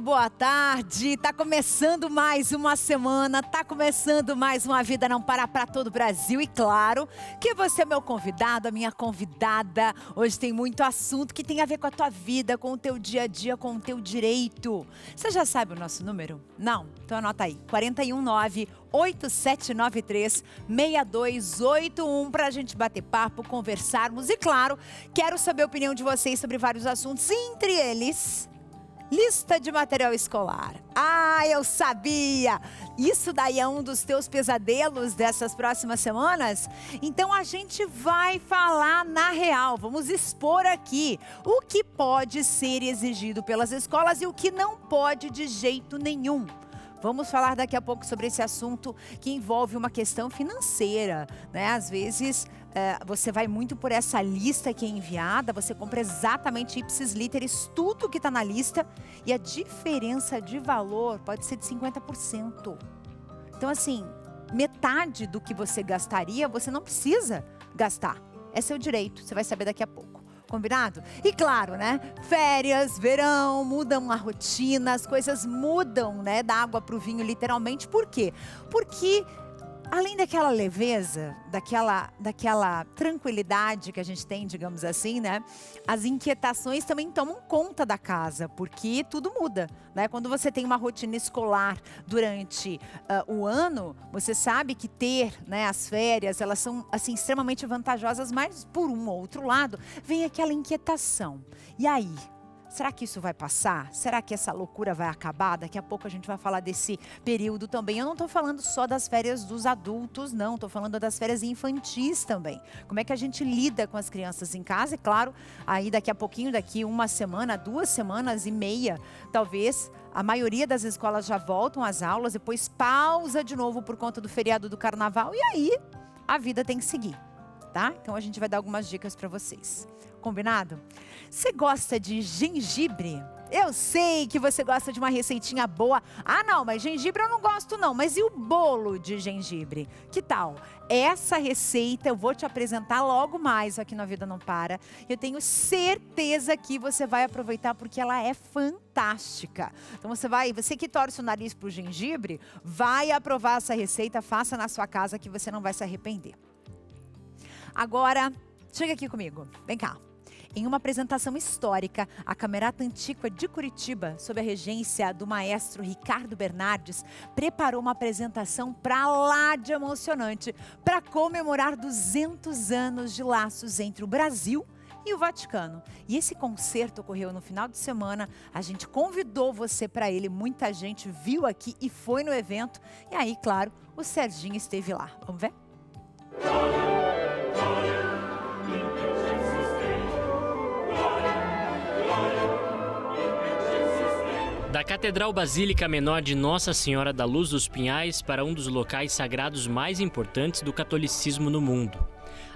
boa tarde. Tá começando mais uma semana, tá começando mais uma Vida Não Para para todo o Brasil. E claro que você é meu convidado, a minha convidada. Hoje tem muito assunto que tem a ver com a tua vida, com o teu dia a dia, com o teu direito. Você já sabe o nosso número? Não? Então anota aí, 419-8793-6281 pra gente bater papo, conversarmos. E claro, quero saber a opinião de vocês sobre vários assuntos, entre eles... lista de material escolar. Ah, eu sabia! Isso daí é um dos teus pesadelos dessas próximas semanas? Então a gente vai falar na real, vamos expor aqui o que pode ser exigido pelas escolas e o que não pode de jeito nenhum. Vamos falar daqui a pouco sobre esse assunto que envolve uma questão financeira, né? Às vezes você vai muito por essa lista que é enviada, você compra exatamente ipsis literis tudo que está na lista e a diferença de valor pode ser de 50%. Então assim, metade do que você gastaria, você não precisa gastar. É seu direito, você vai saber daqui a pouco. Combinado? E claro, né? Férias, verão, mudam a rotina, as coisas mudam, né? Da água para o vinho, literalmente. Por quê? Porque além daquela leveza, daquela tranquilidade que a gente tem, digamos assim, né? As inquietações também tomam conta da casa, porque tudo muda, né? Quando você tem uma rotina escolar durante o ano, você sabe que ter, né, as férias, elas são assim extremamente vantajosas, mas por um outro lado, vem aquela inquietação. E aí? Será que isso vai passar? Será que essa loucura vai acabar? Daqui a pouco a gente vai falar desse período também. Eu não estou falando só das férias dos adultos, não. Estou falando das férias infantis também. Como é que a gente lida com as crianças em casa? E claro, aí daqui a pouquinho, daqui uma semana, 2 semanas e meia, talvez... a maioria das escolas já voltam às aulas, depois pausa de novo por conta do feriado do carnaval. E aí, a vida tem que seguir, tá? Então a gente vai dar algumas dicas para vocês. Combinado? Você gosta de gengibre? Eu sei que você gosta de uma receitinha boa. Ah, não, mas gengibre eu não gosto não. Mas e o bolo de gengibre? Que tal? Essa receita eu vou te apresentar logo mais aqui na Vida Não Para. Eu tenho certeza que você vai aproveitar porque ela é fantástica. Então você que torce o nariz pro gengibre, vai aprovar essa receita, faça na sua casa que você não vai se arrepender. Agora, chega aqui comigo. Vem cá. Em uma apresentação histórica, a Camerata Antiqua de Curitiba, sob a regência do maestro Ricardo Bernardes, preparou uma apresentação pra lá de emocionante para comemorar 200 anos de laços entre o Brasil e o Vaticano. E esse concerto ocorreu no final de semana, a gente convidou você para ele, muita gente viu aqui e foi no evento. E aí, claro, o Serginho esteve lá. Vamos ver? Da Catedral Basílica Menor de Nossa Senhora da Luz dos Pinhais para um dos locais sagrados mais importantes do catolicismo no mundo.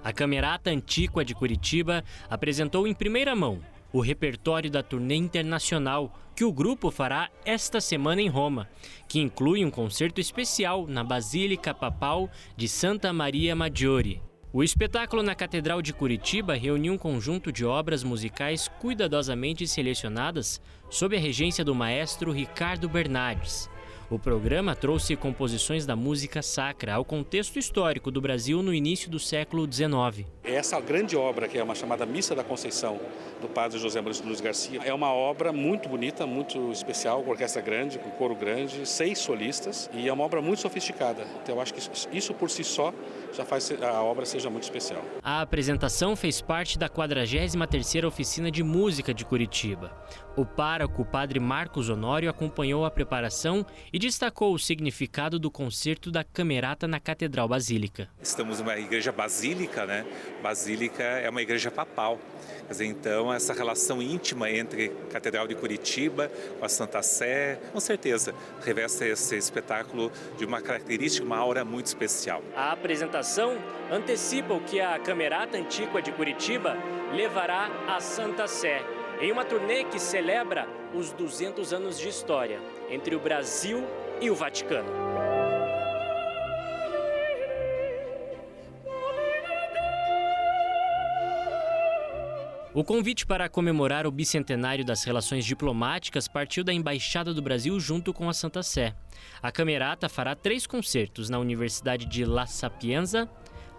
A Camerata Antiqua de Curitiba apresentou em primeira mão o repertório da turnê internacional que o grupo fará esta semana em Roma, que inclui um concerto especial na Basílica Papal de Santa Maria Maggiore. O espetáculo na Catedral de Curitiba reuniu um conjunto de obras musicais cuidadosamente selecionadas sob a regência do maestro Ricardo Bernardes. O programa trouxe composições da música sacra ao contexto histórico do Brasil no início do século XIX. Essa grande obra, que é uma chamada Missa da Conceição, do padre José Maurício Luiz Garcia, é uma obra muito bonita, muito especial, com orquestra grande, com coro grande, 6 solistas, e é uma obra muito sofisticada. Então eu acho que isso por si só já faz a obra seja muito especial. A apresentação fez parte da 43ª Oficina de Música de Curitiba. O pároco, o padre Marcos Honório, acompanhou a preparação e destacou o significado do concerto da Camerata na Catedral Basílica. Estamos numa igreja basílica, né? Basílica é uma igreja papal. Quer dizer, então, essa relação íntima entre a Catedral de Curitiba com a Santa Sé, com certeza, reveste esse espetáculo de uma característica, uma aura muito especial. A apresentação antecipa o que a Camerata Antiqua de Curitiba levará à Santa Sé, em uma turnê que celebra os 200 anos de história entre o Brasil e o Vaticano. O convite para comemorar o bicentenário das relações diplomáticas partiu da Embaixada do Brasil junto com a Santa Sé. A Camerata fará 3 concertos na Universidade de La Sapienza,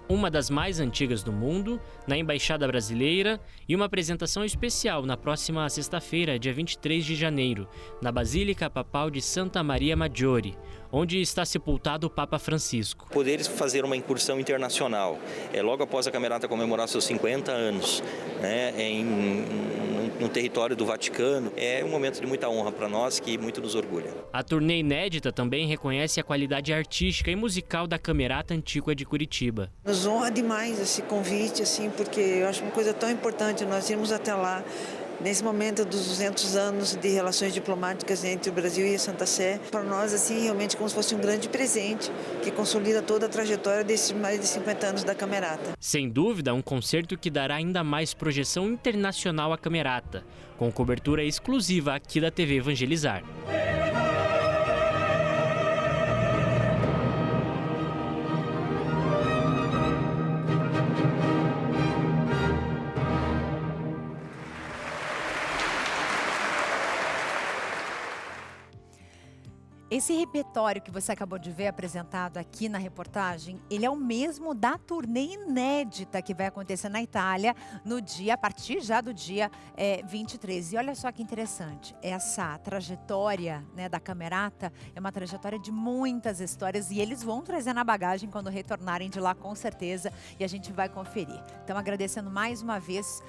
uma das mais antigas do mundo, na Embaixada Brasileira, e uma apresentação especial na próxima sexta-feira, dia 23 de janeiro, na Basílica Papal de Santa Maria Maggiore, onde está sepultado o Papa Francisco. Poder fazer uma incursão internacional, logo após a Camerata comemorar seus 50 anos, né, no território do Vaticano, é um momento de muita honra para nós, que muito nos orgulha. A turnê inédita também reconhece a qualidade artística e musical da Camerata Antíqua de Curitiba. Nos honra demais esse convite, assim, porque eu acho uma coisa tão importante nós irmos até lá, nesse momento dos 200 anos de relações diplomáticas entre o Brasil e a Santa Sé. Para nós, assim, realmente como se fosse um grande presente que consolida toda a trajetória desses mais de 50 anos da Camerata. Sem dúvida, um concerto que dará ainda mais projeção internacional à Camerata, com cobertura exclusiva aqui da TV Evangelizar. Esse repertório que você acabou de ver apresentado aqui na reportagem, ele é o mesmo da turnê inédita que vai acontecer na Itália a partir já do dia 23. E olha só que interessante, essa trajetória, né, da Camerata é uma trajetória de muitas histórias e eles vão trazer na bagagem quando retornarem de lá, com certeza, e a gente vai conferir. Então, agradecendo mais uma vez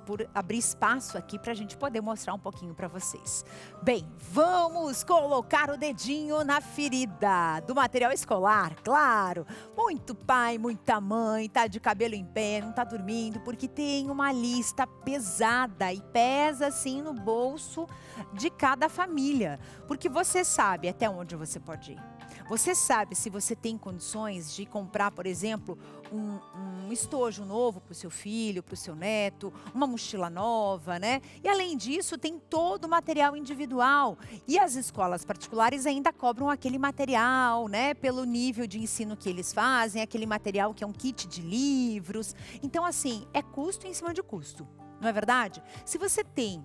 por abrir espaço aqui para a gente poder mostrar um pouquinho para vocês. Bem, vamos colocar o dedinho na ferida do material escolar, claro. Muito pai, muita mãe, tá de cabelo em pé, não tá dormindo, porque tem uma lista pesada e pesa assim no bolso de cada família. Porque você sabe até onde você pode ir. Você sabe se você tem condições de comprar, por exemplo, um estojo novo para o seu filho, para o seu neto, uma mochila nova, né? E além disso, tem todo o material individual. E as escolas particulares ainda cobram aquele material, né? Pelo nível de ensino que eles fazem, aquele material que é um kit de livros. Então, assim, é custo em cima de custo, não é verdade? Se você tem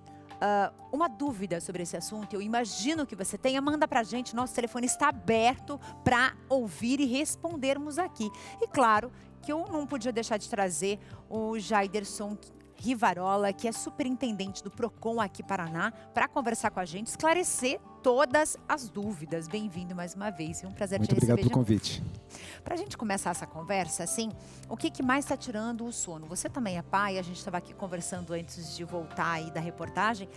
uma dúvida sobre esse assunto, eu imagino que você tenha, manda pra gente, nosso telefone está aberto para ouvir e respondermos aqui. E claro que eu não podia deixar de trazer o Jaiderson Rivarola, que é superintendente do Procon aqui Paraná, para conversar com a gente, esclarecer todas as dúvidas. Bem-vindo mais uma vez, é um prazer te receber. Muito obrigado pelo convite. Para a gente começar essa conversa, assim, o que mais está tirando o sono? Você também é pai, a gente estava aqui conversando antes de voltar aí da reportagem.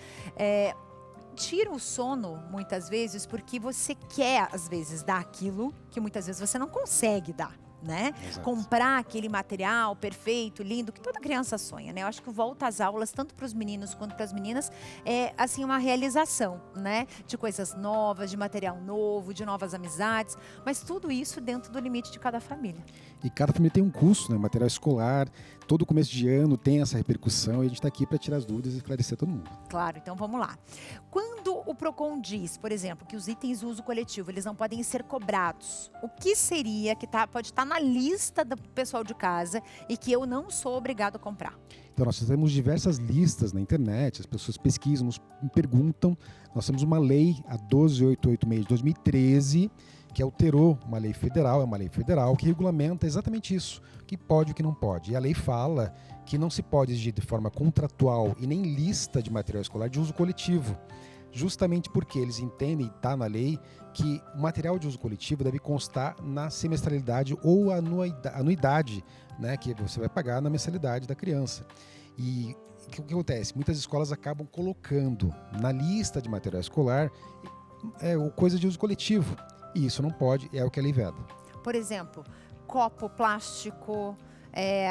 Tira o sono, muitas vezes, porque você quer, às vezes, dar aquilo que muitas vezes você não consegue dar, né? Exato. Comprar aquele material perfeito, lindo, que toda criança sonha, né? Eu acho que volta às aulas, tanto para os meninos quanto para as meninas, é assim uma realização, né? De coisas novas, de material novo, de novas amizades, mas tudo isso dentro do limite de cada família. E cada família tem um custo, né? Material escolar, todo começo de ano tem essa repercussão e a gente está aqui para tirar as dúvidas e esclarecer todo mundo. Claro, então vamos lá. Quando o Procon diz, por exemplo, que os itens de uso coletivo, eles não podem ser cobrados, o que seria que pode estar na lista do pessoal de casa e que eu não sou obrigado a comprar? Então nós temos diversas listas na internet, as pessoas pesquisam, nos perguntam. Nós temos uma lei, a 12886 de 2013, que alterou uma lei federal, que regulamenta exatamente isso, o que pode e o que não pode. E a lei fala que não se pode exigir de forma contratual e nem lista de material escolar de uso coletivo, justamente porque eles entendem, está na lei, que o material de uso coletivo deve constar na semestralidade ou anuidade, né, que você vai pagar na mensalidade da criança. E o que acontece? Muitas escolas acabam colocando na lista de material escolar coisa de uso coletivo. E isso não pode, é o que a lei veda. Por exemplo, copo plástico,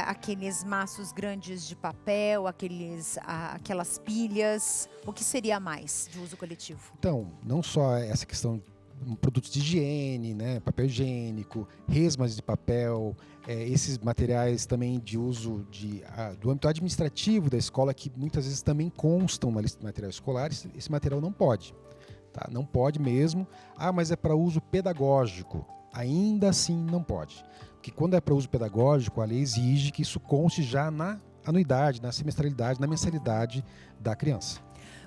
aqueles maços grandes de papel, aquelas pilhas, o que seria mais de uso coletivo? Então, não só essa questão de produtos de higiene, né, papel higiênico, resmas de papel, esses materiais também de uso do âmbito administrativo da escola, que muitas vezes também constam na lista de materiais escolares, esse material não pode. Tá? Não pode mesmo. Mas é para uso pedagógico. Ainda assim não pode. Porque quando é para uso pedagógico, a lei exige que isso conste já na anuidade, na semestralidade, na mensalidade da criança.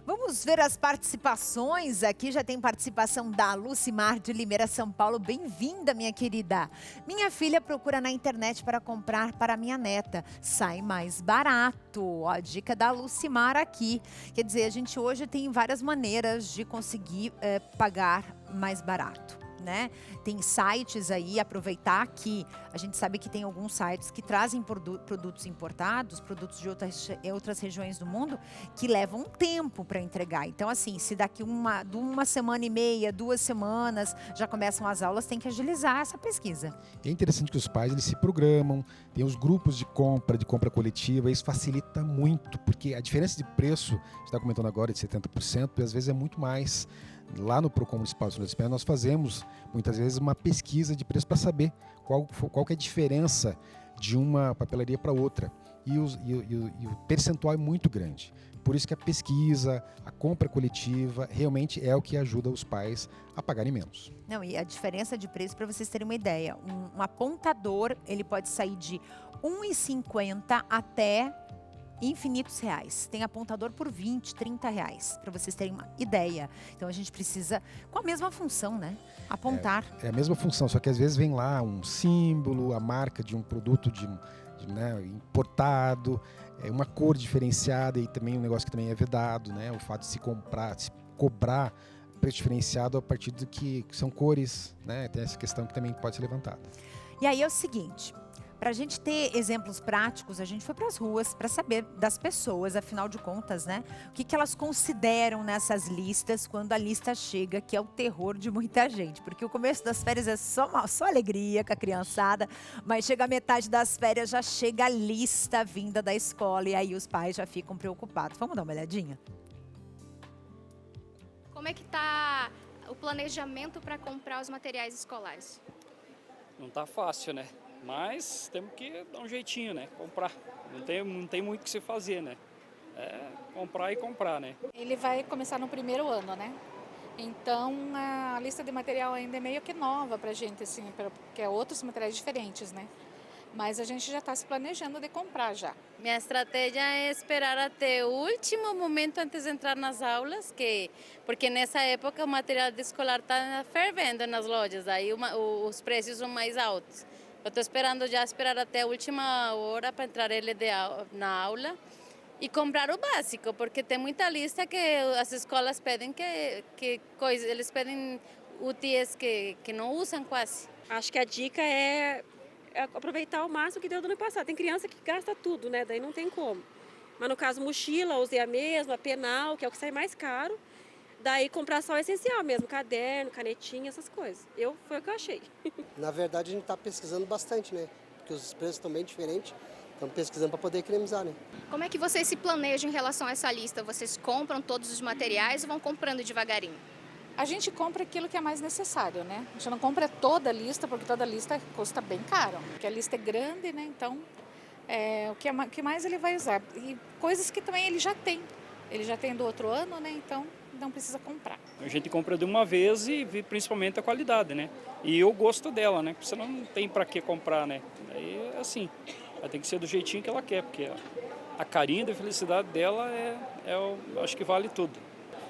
Vamos ver as participações aqui. Já tem participação da Lucimar de Limeira, São Paulo. Bem-vinda, minha querida. Minha filha procura na internet para comprar para minha neta. Sai mais barato. Ó, a dica da Lucimar aqui. Quer dizer, a gente hoje tem várias maneiras de conseguir pagar mais barato, né? Tem sites aí, aproveitar que a gente sabe que tem alguns sites que trazem produtos importados, produtos de outras regiões do mundo, que levam um tempo para entregar. Então, assim, se daqui uma semana e meia, 2 semanas, já começam as aulas, tem que agilizar essa pesquisa. É interessante que os pais eles se programam, tem os grupos de compra coletiva, isso facilita muito, porque a diferença de preço, a gente está comentando agora de 70%, e às vezes é muito mais. Lá no Procon Municipal de São Luís, nós fazemos muitas vezes uma pesquisa de preço para saber qual que é a diferença de uma papelaria para outra. E o percentual é muito grande. Por isso que a pesquisa, a compra coletiva, realmente é o que ajuda os pais a pagarem menos. Não, e a diferença de preço, para vocês terem uma ideia, um apontador, ele pode sair de R$ 1,50 até infinitos reais. Tem apontador por 20, 30 reais, para vocês terem uma ideia. Então a gente precisa, com a mesma função, né? Apontar. É a mesma função, só que às vezes vem lá um símbolo, a marca de um produto né, importado, uma cor diferenciada e também um negócio que também é vedado, né? O fato de se cobrar preço diferenciado a partir do que são cores, né? Tem essa questão que também pode ser levantada. E aí é o seguinte, para a gente ter exemplos práticos, a gente foi para as ruas para saber das pessoas, afinal de contas, né? O que elas consideram nessas listas quando a lista chega, que é o terror de muita gente. Porque o começo das férias é só alegria com a criançada, mas chega a metade das férias, já chega a lista vinda da escola e aí os pais já ficam preocupados. Vamos dar uma olhadinha? Como é que está o planejamento para comprar os materiais escolares? Não está fácil, né? Mas temos que dar um jeitinho, né? Comprar. Não tem muito o que se fazer, né? É comprar e comprar, né? Ele vai começar no primeiro ano, né? Então a lista de material ainda é meio que nova pra gente, assim, porque é outros materiais diferentes, né? Mas a gente já está se planejando de comprar já. Minha estratégia é esperar até o último momento antes de entrar nas aulas, porque nessa época o material escolar está fervendo nas lojas, aí os preços são mais altos. Eu estou esperando esperar até a última hora para entrar ele na aula e comprar o básico, porque tem muita lista que as escolas pedem eles pedem úteis que não usam quase. Acho que a dica é aproveitar o máximo que deu do ano passado. Tem criança que gasta tudo, né? Daí não tem como. Mas no caso mochila, usei a mesma, penal, que é o que sai mais caro. Daí comprar só o essencial mesmo, caderno, canetinha, essas coisas. Foi o que eu achei. Na verdade a gente está pesquisando bastante, né? Porque os preços estão bem diferentes. Estamos pesquisando para poder economizar, né? Como é que vocês se planejam em relação a essa lista? Vocês compram todos os materiais ou vão comprando devagarinho? A gente compra aquilo que é mais necessário, né? A gente não compra toda a lista, porque toda a lista custa bem caro. Porque a lista é grande, né? Então, o que mais ele vai usar. E coisas que também ele já tem. Ele já tem do outro ano, né? Então não precisa comprar. A gente compra de uma vez e vê principalmente a qualidade, né? E o gosto dela, né? Porque senão não tem para que comprar, né? Aí assim, vai ter que ser do jeitinho que ela quer, porque a carinha da felicidade dela acho que vale tudo.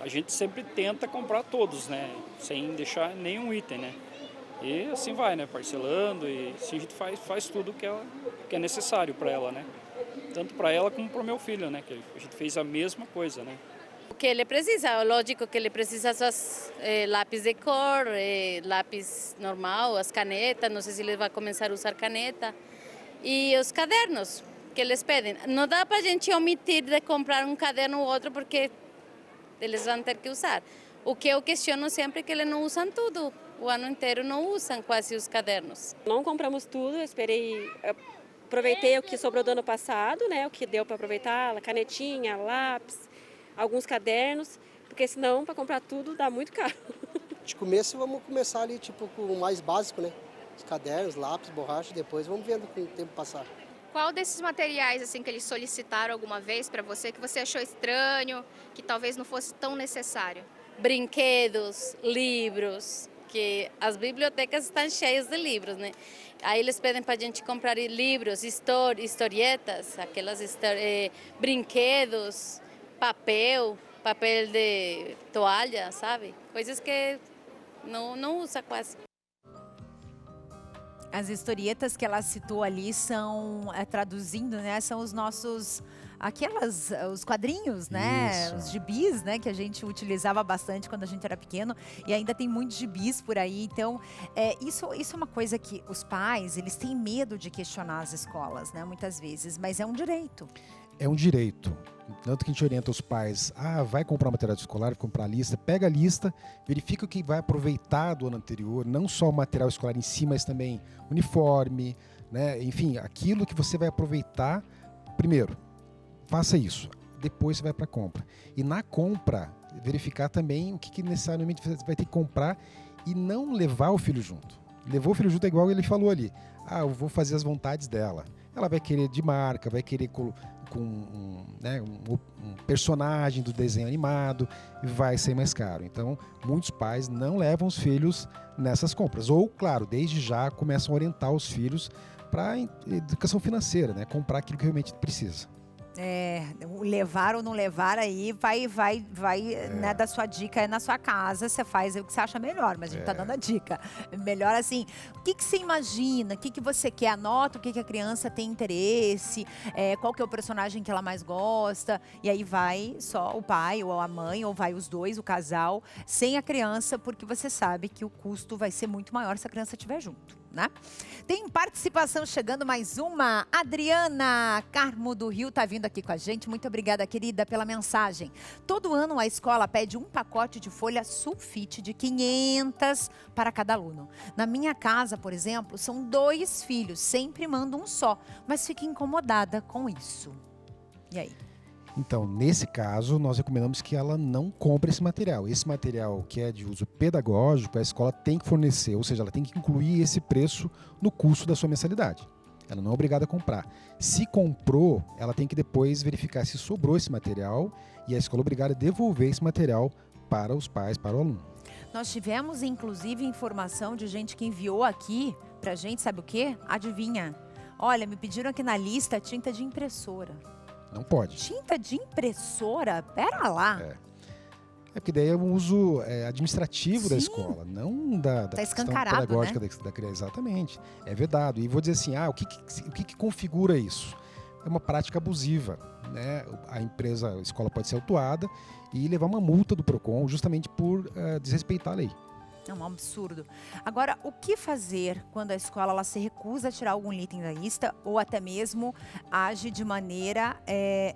A gente sempre tenta comprar todos, né? Sem deixar nenhum item, né? E assim vai, né? Parcelando e assim a gente faz tudo que é necessário para ela, né? Tanto para ela como para o meu filho, né? Que a gente fez a mesma coisa, né? O que ele precisa, lógico que ele precisa suas lápis de cor, lápis normal, as canetas, não sei se ele vai começar a usar caneta, e os cadernos que eles pedem. Não dá para a gente omitir de comprar um caderno ou outro, porque eles vão ter que usar. O que eu questiono sempre é que eles não usam tudo, o ano inteiro não usam quase os cadernos. Não compramos tudo, aproveitei o que sobrou do ano passado, né? O que deu para aproveitar, canetinha, lápis, alguns cadernos, porque senão para comprar tudo dá muito caro. De começo vamos começar ali tipo com o mais básico, né? Os cadernos, lápis, borracha, depois vamos vendo com o tempo passar. Qual desses materiais assim que eles solicitaram alguma vez para você que você achou estranho, que talvez não fosse tão necessário? Brinquedos, livros, porque as bibliotecas estão cheias de livros, né? Aí eles pedem para a gente comprar livros, historietas, brinquedos, papel de toalha, sabe? Coisas que não usa quase. As historietas que ela citou ali são, traduzindo, né, são os nossos, os quadrinhos, né, Isso. os gibis, né, que a gente utilizava bastante quando a gente era pequeno, e ainda tem muitos gibis por aí. Então, isso é uma coisa que os pais, eles têm medo de questionar as escolas, né, muitas vezes, mas é um direito. É um direito. Tanto que a gente orienta os pais, vai comprar material escolar, comprar a lista, pega a lista, verifica o que vai aproveitar do ano anterior, não só o material escolar em si, mas também uniforme, né? Enfim, aquilo que você vai aproveitar, primeiro, faça isso, depois você vai para a compra. E na compra, verificar também o que necessariamente você vai ter que comprar e não levar o filho junto. Levou o filho junto é igual ele falou ali, eu vou fazer as vontades dela. Ela vai querer de marca, vai querer com um personagem do desenho animado, vai ser mais caro. Então, muitos pais não levam os filhos nessas compras. Ou, claro, desde já começam a orientar os filhos para educação financeira, né? Comprar aquilo que realmente precisa. Levar ou não levar aí vai né, da sua dica, na sua casa, você faz o que você acha melhor, mas a gente tá dando a dica. Melhor assim, o que você imagina, o que você quer, anota o que a criança tem interesse, qual que é o personagem que ela mais gosta, e aí vai só o pai ou a mãe, ou vai os dois, o casal, sem a criança, porque você sabe que o custo vai ser muito maior se a criança estiver junto, né? Tem participação chegando, mais uma. Adriana Carmo do Rio tá vindo aqui com a gente. Muito obrigada, querida, pela mensagem. Todo ano a escola pede um pacote de folha sulfite de 500 para cada aluno. Na minha casa, por exemplo, são 2 filhos, sempre mando um só, mas fico incomodada com isso. E aí? Então, nesse caso, nós recomendamos que ela não compre esse material. Esse material que é de uso pedagógico, a escola tem que fornecer, ou seja, ela tem que incluir esse preço no custo da sua mensalidade. Ela não é obrigada a comprar. Se comprou, ela tem que depois verificar se sobrou esse material e a escola é obrigada a devolver esse material para os pais, para o aluno. Nós tivemos, inclusive, informação de gente que enviou aqui pra gente, sabe o quê? Adivinha? Olha, me pediram aqui na lista tinta de impressora. Não pode. Tinta de impressora? Pera lá. É porque daí é um uso administrativo da Sim. escola, não da Tá questão escancarado, pedagógica né? da criança. Exatamente. É vedado. E vou dizer assim, o que configura isso? É uma prática abusiva, né? A escola pode ser autuada e levar uma multa do PROCON justamente por desrespeitar a lei. É um absurdo. Agora, o que fazer quando a escola ela se recusa a tirar algum item da lista ou até mesmo age de maneira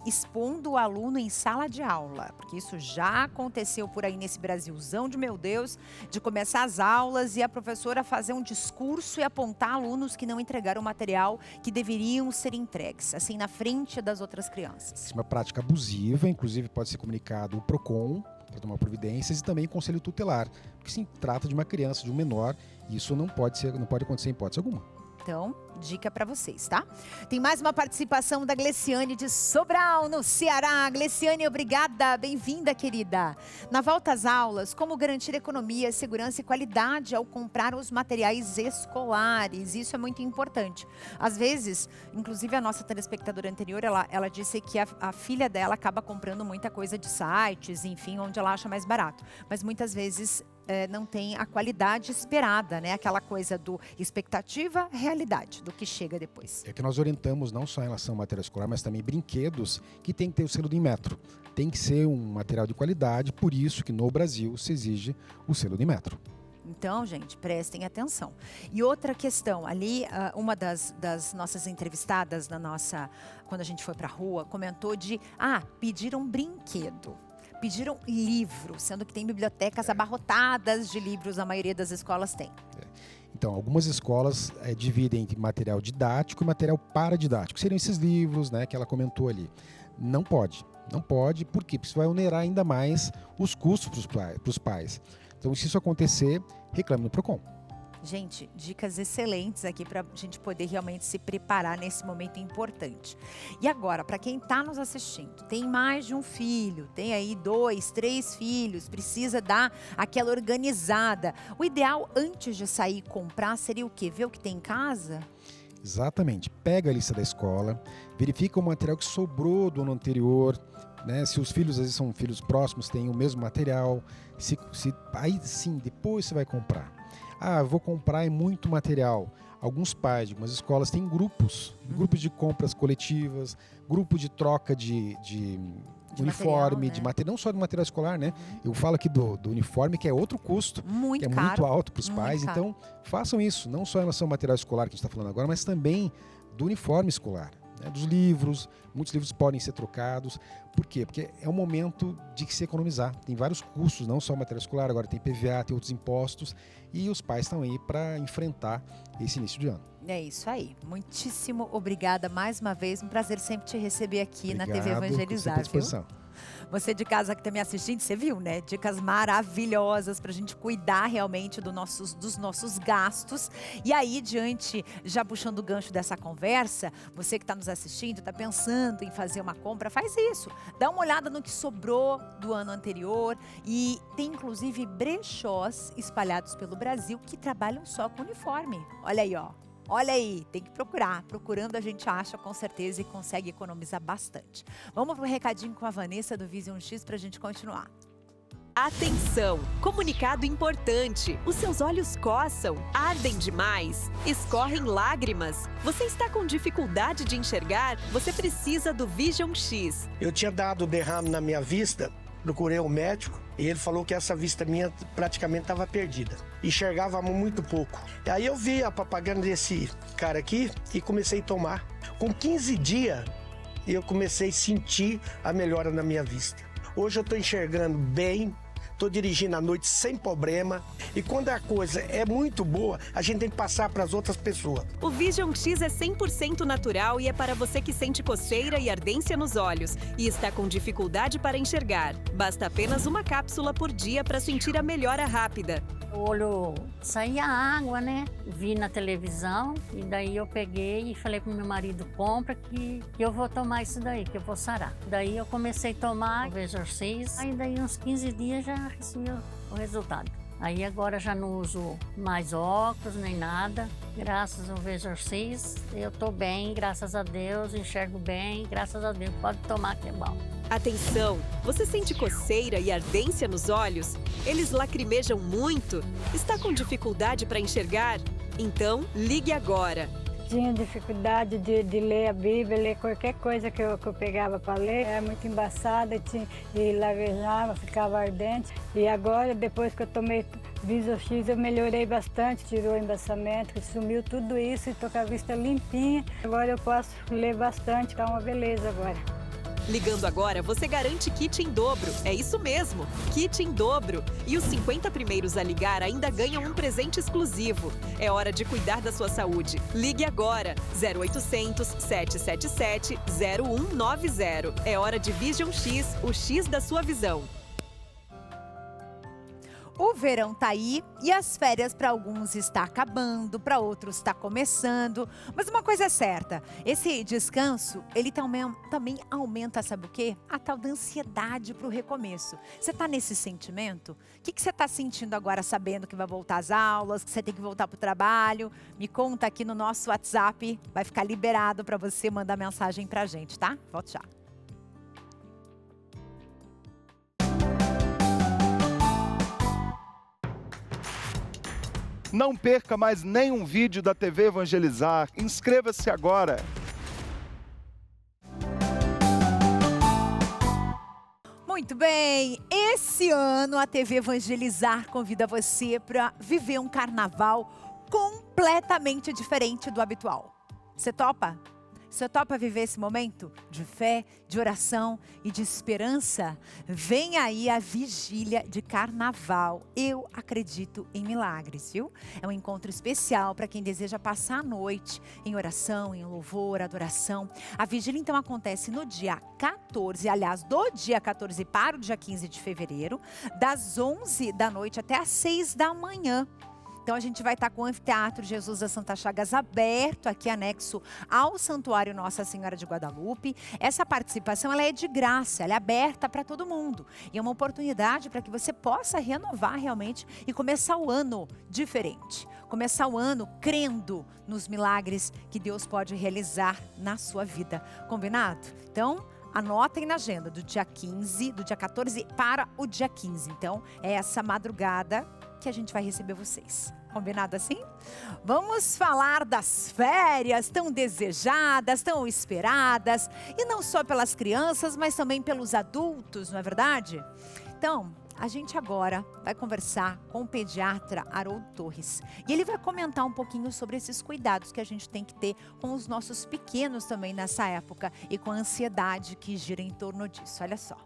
expondo o aluno em sala de aula? Porque isso já aconteceu por aí nesse Brasilzão de meu Deus, de começar as aulas e a professora fazer um discurso e apontar alunos que não entregaram o material que deveriam ser entregues, assim, na frente das outras crianças. Isso é uma prática abusiva, inclusive pode ser comunicado o PROCON para tomar providências e também o Conselho Tutelar, porque se trata de uma criança, de um menor, e isso não pode acontecer em hipótese alguma. Então, dica para vocês, tá? Tem mais uma participação da Gleciane de Sobral, no Ceará. Gleciane, obrigada. Bem-vinda, querida. Na volta às aulas, como garantir economia, segurança e qualidade ao comprar os materiais escolares? Isso é muito importante. Às vezes, inclusive a nossa telespectadora anterior, ela disse que a filha dela acaba comprando muita coisa de sites, enfim, onde ela acha mais barato. Mas muitas vezes não tem a qualidade esperada, né? Aquela coisa do expectativa, realidade, do que chega depois. É que nós orientamos não só em relação ao material escolar, mas também brinquedos que tem que ter o selo do Inmetro. Tem que ser um material de qualidade, por isso que no Brasil se exige o selo do Inmetro. Então, gente, prestem atenção. E outra questão, ali, uma das nossas entrevistadas, quando a gente foi pra rua, comentou pediram brinquedo. Pediram livro, sendo que tem bibliotecas abarrotadas de livros, a maioria das escolas tem. Então, algumas escolas dividem entre material didático e material paradidático. Seriam esses livros, né, que ela comentou ali. Não pode, por quê? Porque isso vai onerar ainda mais os custos para os pais. Então, se isso acontecer, reclame no PROCON. Gente, dicas excelentes aqui para a gente poder realmente se preparar nesse momento importante. E agora, para quem está nos assistindo, tem mais de um filho, tem aí 2, 3 filhos, precisa dar aquela organizada. O ideal antes de sair e comprar seria o quê? Ver o que tem em casa? Exatamente. Pega a lista da escola, verifica o material que sobrou do ano anterior, né? Se os filhos, às vezes são filhos próximos, têm o mesmo material, aí sim, depois você vai comprar. Ah, eu vou comprar muito material. Alguns pais de algumas escolas têm grupos de compras coletivas, grupo de troca de uniforme, material, né? não só de material escolar, né? Eu falo aqui do uniforme, que é outro custo, que é caro, muito alto para os muito pais. caro. Então, façam isso, não só em relação ao material escolar que a gente está falando agora, mas também do uniforme escolar, né? Dos livros. Muitos livros podem ser trocados. Por quê? Porque é um momento de se economizar. Tem vários custos, não só o material escolar, agora tem PVA, tem outros impostos, e os pais estão aí para enfrentar esse início de ano. É isso aí. Muitíssimo obrigada mais uma vez. Um prazer sempre te receber aqui na TV Evangelizar, viu? Você de casa que está me assistindo, você viu, né? Dicas maravilhosas para a gente cuidar realmente dos nossos gastos. E aí, já puxando o gancho dessa conversa, você que está nos assistindo, está pensando em fazer uma compra, faz isso. Dá uma olhada no que sobrou do ano anterior. E tem inclusive brechós espalhados pelo Brasil que trabalham só com uniforme. Olha aí, ó. Olha aí, tem que procurar. Procurando a gente acha com certeza e consegue economizar bastante. Vamos para o recadinho com a Vanessa do Vision X para a gente continuar. Atenção! Comunicado importante. Os seus olhos coçam, ardem demais, escorrem lágrimas. Você está com dificuldade de enxergar? Você precisa do Vision X. Eu tinha dado derrame na minha vista, procurei um médico e ele falou que essa vista minha praticamente estava perdida. Enxergava muito pouco. E aí eu vi a propaganda desse cara aqui e comecei a tomar. Com 15 dias eu comecei a sentir a melhora na minha vista. Hoje eu estou enxergando bem, estou dirigindo à noite sem problema. E quando a coisa é muito boa, a gente tem que passar para as outras pessoas. O Vision X é 100% natural e é para você que sente coceira e ardência nos olhos e está com dificuldade para enxergar. Basta apenas uma cápsula por dia para sentir a melhora rápida. O olho saía água, né? Vi na televisão e daí eu peguei e falei pro meu marido, compra que eu vou tomar isso daí, que eu vou sarar. Daí eu comecei a tomar o Vision X, aí daí uns 15 dias já recebi o resultado. Aí agora já não uso mais óculos nem nada, graças ao Vision X, eu tô bem, graças a Deus, enxergo bem, graças a Deus, pode tomar que é bom. Atenção! Você sente coceira e ardência nos olhos? Eles lacrimejam muito? Está com dificuldade para enxergar? Então, ligue agora! Tinha dificuldade de ler a Bíblia, ler qualquer coisa que eu pegava para ler. Era muito embaçada e lavejava, ficava ardente. E agora, depois que eu tomei Vision X, eu melhorei bastante. Tirou o embaçamento, sumiu tudo isso e estou com a vista limpinha. Agora eu posso ler bastante, está uma beleza agora. Ligando agora, você garante kit em dobro. É isso mesmo, kit em dobro. E os 50 primeiros a ligar ainda ganham um presente exclusivo. É hora de cuidar da sua saúde. Ligue agora, 0800 777 0190. É hora de Vision X, o X da sua visão. O verão tá aí e as férias para alguns está acabando, para outros está começando. Mas uma coisa é certa, esse descanso, ele também aumenta, sabe o quê? A tal da ansiedade para o recomeço. Você tá nesse sentimento? O que você tá sentindo agora, sabendo que vai voltar às aulas, que você tem que voltar para o trabalho? Me conta aqui no nosso WhatsApp, vai ficar liberado para você mandar mensagem pra gente, tá? Volto já. Não perca mais nenhum vídeo da TV Evangelizar. Inscreva-se agora. Muito bem, esse ano a TV Evangelizar convida você para viver um carnaval completamente diferente do habitual. Você topa? Você topa viver esse momento de fé, de oração e de esperança? Vem aí a vigília de carnaval. Eu acredito em milagres, viu? É um encontro especial para quem deseja passar a noite em oração, em louvor, adoração. A vigília então acontece no dia 14, aliás, do dia 14 para o dia 15 de fevereiro, das 11 da noite até às 6 da manhã. Então a gente vai estar com o Anfiteatro Jesus das Santas Chagas aberto aqui anexo ao Santuário Nossa Senhora de Guadalupe. Essa participação ela é de graça, ela é aberta para todo mundo. E é uma oportunidade para que você possa renovar realmente e começar o ano diferente. Começar o ano crendo nos milagres que Deus pode realizar na sua vida. Combinado? Então, anotem na agenda do dia 14 para o dia 15. Então, é essa madrugada que a gente vai receber vocês. Combinado assim? Vamos falar das férias tão desejadas, tão esperadas. E não só pelas crianças, mas também pelos adultos, não é verdade? Então, a gente agora vai conversar com o pediatra Haroldo Torres. E ele vai comentar um pouquinho sobre esses cuidados que a gente tem que ter com os nossos pequenos também nessa época e com a ansiedade que gira em torno disso. Olha só.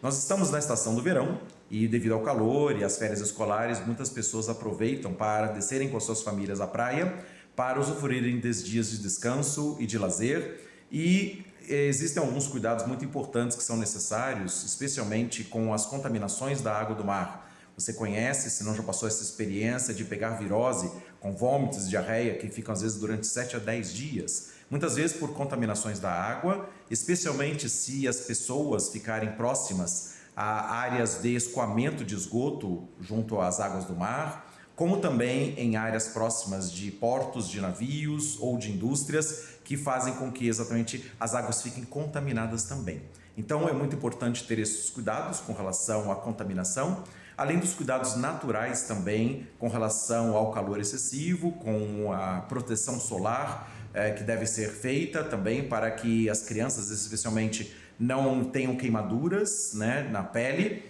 Nós estamos na estação do verão e, devido ao calor e às férias escolares, muitas pessoas aproveitam para descerem com suas famílias à praia, para usufruírem dos dias de descanso e de lazer. E existem alguns cuidados muito importantes que são necessários, especialmente com as contaminações da água do mar. Você conhece, se não já passou essa experiência de pegar virose com vômitos e diarreia que ficam às vezes durante 7 a 10 dias. Muitas vezes por contaminações da água, especialmente se as pessoas ficarem próximas a áreas de escoamento de esgoto junto às águas do mar, como também em áreas próximas de portos de navios ou de indústrias que fazem com que exatamente as águas fiquem contaminadas também. Então é muito importante ter esses cuidados com relação à contaminação, além dos cuidados naturais também com relação ao calor excessivo, com a proteção solar que deve ser feita também para que as crianças especialmente não tenham queimaduras, né, na pele,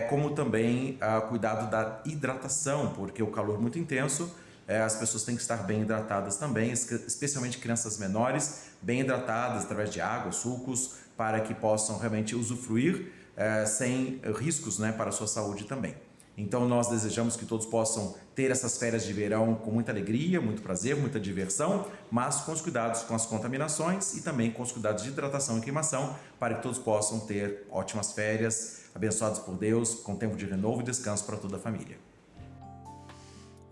como também cuidado da hidratação, porque o calor muito intenso, as pessoas têm que estar bem hidratadas também, especialmente crianças menores, bem hidratadas através de água, sucos, para que possam realmente usufruir sem riscos, né, para a sua saúde também. Então nós desejamos que todos possam ter essas férias de verão com muita alegria, muito prazer, muita diversão, mas com os cuidados com as contaminações e também com os cuidados de hidratação e queimação, para que todos possam ter ótimas férias, abençoados por Deus, com tempo de renovo e descanso para toda a família.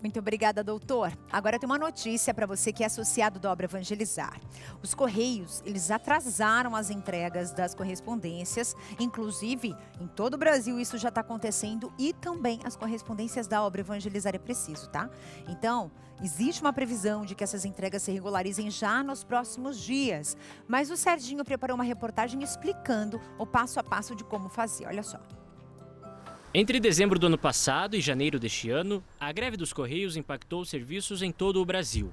Muito obrigada, doutor. Agora tem uma notícia para você que é associado da Obra Evangelizar. Os Correios, eles atrasaram as entregas das correspondências, inclusive em todo o Brasil isso já está acontecendo e também as correspondências da Obra Evangelizar é preciso, tá? Então, existe uma previsão de que essas entregas se regularizem já nos próximos dias. Mas o Serginho preparou uma reportagem explicando o passo a passo de como fazer. Olha só. Entre dezembro do ano passado e janeiro deste ano, a greve dos Correios impactou os serviços em todo o Brasil.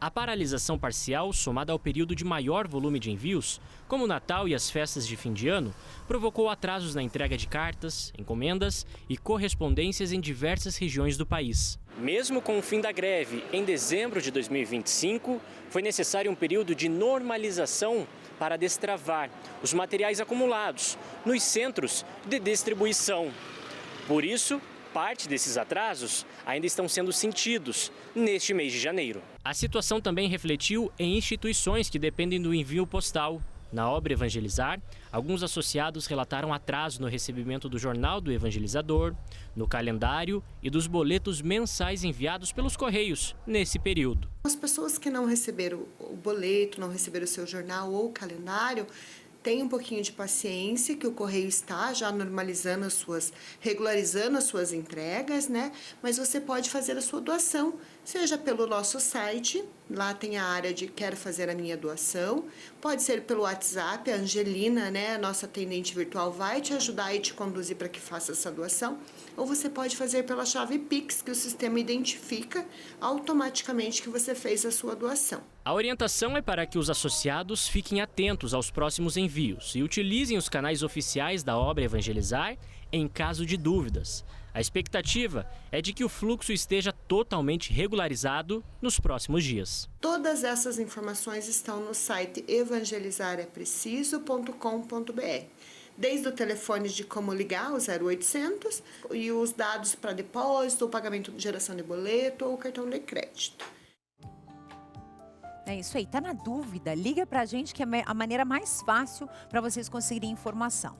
A paralisação parcial, somada ao período de maior volume de envios, como o Natal e as festas de fim de ano, provocou atrasos na entrega de cartas, encomendas e correspondências em diversas regiões do país. Mesmo com o fim da greve, em dezembro de 2025, foi necessário um período de normalização para destravar os materiais acumulados nos centros de distribuição. Por isso, parte desses atrasos ainda estão sendo sentidos neste mês de janeiro. A situação também refletiu em instituições que dependem do envio postal. Na Obra Evangelizar, alguns associados relataram atraso no recebimento do Jornal do Evangelizador, no calendário e dos boletos mensais enviados pelos Correios nesse período. As pessoas que não receberam o boleto, não receberam o seu jornal ou o calendário, tenha um pouquinho de paciência, que o Correio está já normalizando regularizando as suas entregas, né? Mas você pode fazer a sua doação, seja pelo nosso site, lá tem a área de quero fazer a minha doação, pode ser pelo WhatsApp, a Angelina, né, a nossa atendente virtual, vai te ajudar e te conduzir para que faça essa doação, ou você pode fazer pela chave Pix, que o sistema identifica automaticamente que você fez a sua doação. A orientação é para que os associados fiquem atentos aos próximos envios e utilizem os canais oficiais da Obra Evangelizar em caso de dúvidas. A expectativa é de que o fluxo esteja totalmente regularizado nos próximos dias. Todas essas informações estão no site evangelizarepreciso.com.br. Desde o telefone de como ligar, o 0800, e os dados para depósito, o pagamento de geração de boleto ou o cartão de crédito. É isso aí, tá na dúvida? Liga pra gente que é a maneira mais fácil para vocês conseguirem informação.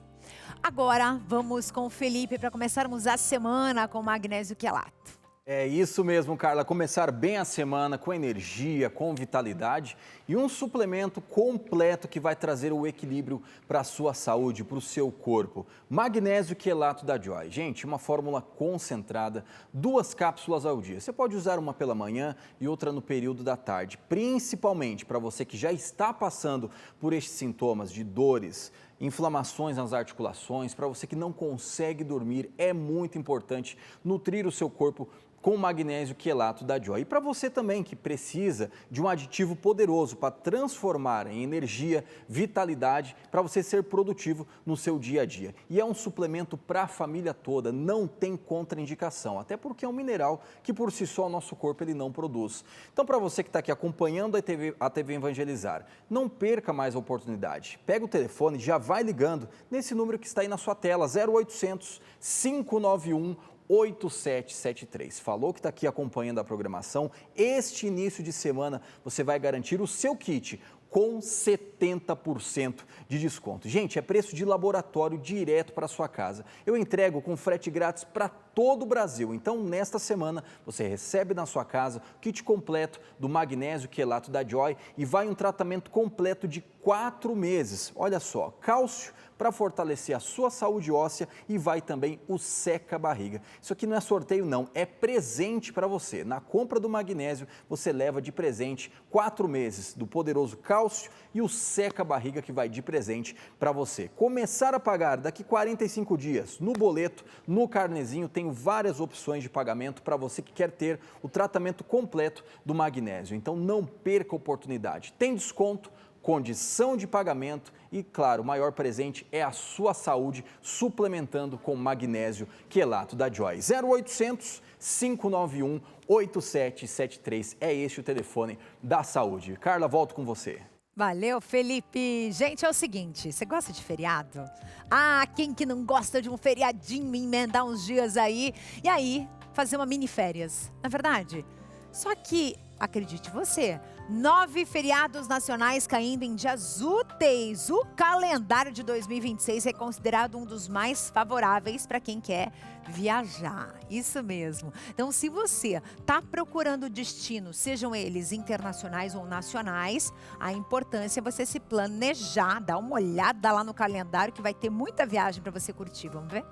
Agora, vamos com o Felipe para começarmos a semana com magnésio quelato. É isso mesmo, Carla. Começar bem a semana com energia, com vitalidade e um suplemento completo que vai trazer o equilíbrio para a sua saúde, para o seu corpo. Magnésio quelato da Joy. Gente, uma fórmula concentrada, 2 cápsulas ao dia. Você pode usar uma pela manhã e outra no período da tarde, principalmente para você que já está passando por estes sintomas de dores, inflamações nas articulações, para você que não consegue dormir, é muito importante nutrir o seu corpo com magnésio quelato da Joy. E para você também que precisa de um aditivo poderoso para transformar em energia, vitalidade, para você ser produtivo no seu dia a dia. E é um suplemento para a família toda, não tem contraindicação, até porque é um mineral que por si só o nosso corpo ele não produz. Então para você que está aqui acompanhando a TV Evangelizar, não perca mais a oportunidade. Pega o telefone, já vai ligando nesse número que está aí na sua tela, 0800 591 8773. Falou que está aqui acompanhando a programação. Este início de semana você vai garantir o seu kit com 70% de desconto. Gente, é preço de laboratório direto para sua casa. Eu entrego com frete grátis para todo o Brasil. Então, nesta semana, você recebe na sua casa o kit completo do magnésio quelato da Joy e vai um tratamento completo de 4 meses. Olha só, cálcio para fortalecer a sua saúde óssea e vai também o seca-barriga. Isso aqui não é sorteio não, é presente para você. Na compra do magnésio, você leva de presente 4 meses do poderoso cálcio e o seca-barriga que vai de presente para você. Começar a pagar daqui 45 dias no boleto, no carnezinho, tem várias opções de pagamento para você que quer ter o tratamento completo do magnésio. Então não perca a oportunidade. Tem desconto, condição de pagamento e, claro, o maior presente é a sua saúde, suplementando com magnésio quelato da Joy. 0800 591 8773 é este o telefone da saúde. Carla, volto com você. Valeu, Felipe. Gente, é o seguinte, você gosta de feriado? Ah, quem que não gosta de um feriadinho, emendar uns dias aí e aí fazer uma mini férias, não é verdade? Só que, acredite você, 9 feriados nacionais caindo em dias úteis. O calendário de 2026 é considerado um dos mais favoráveis para quem quer viajar. Isso mesmo. Então, se você está procurando destinos, sejam eles internacionais ou nacionais, a importância é você se planejar, dar uma olhada lá no calendário que vai ter muita viagem para você curtir. Vamos ver?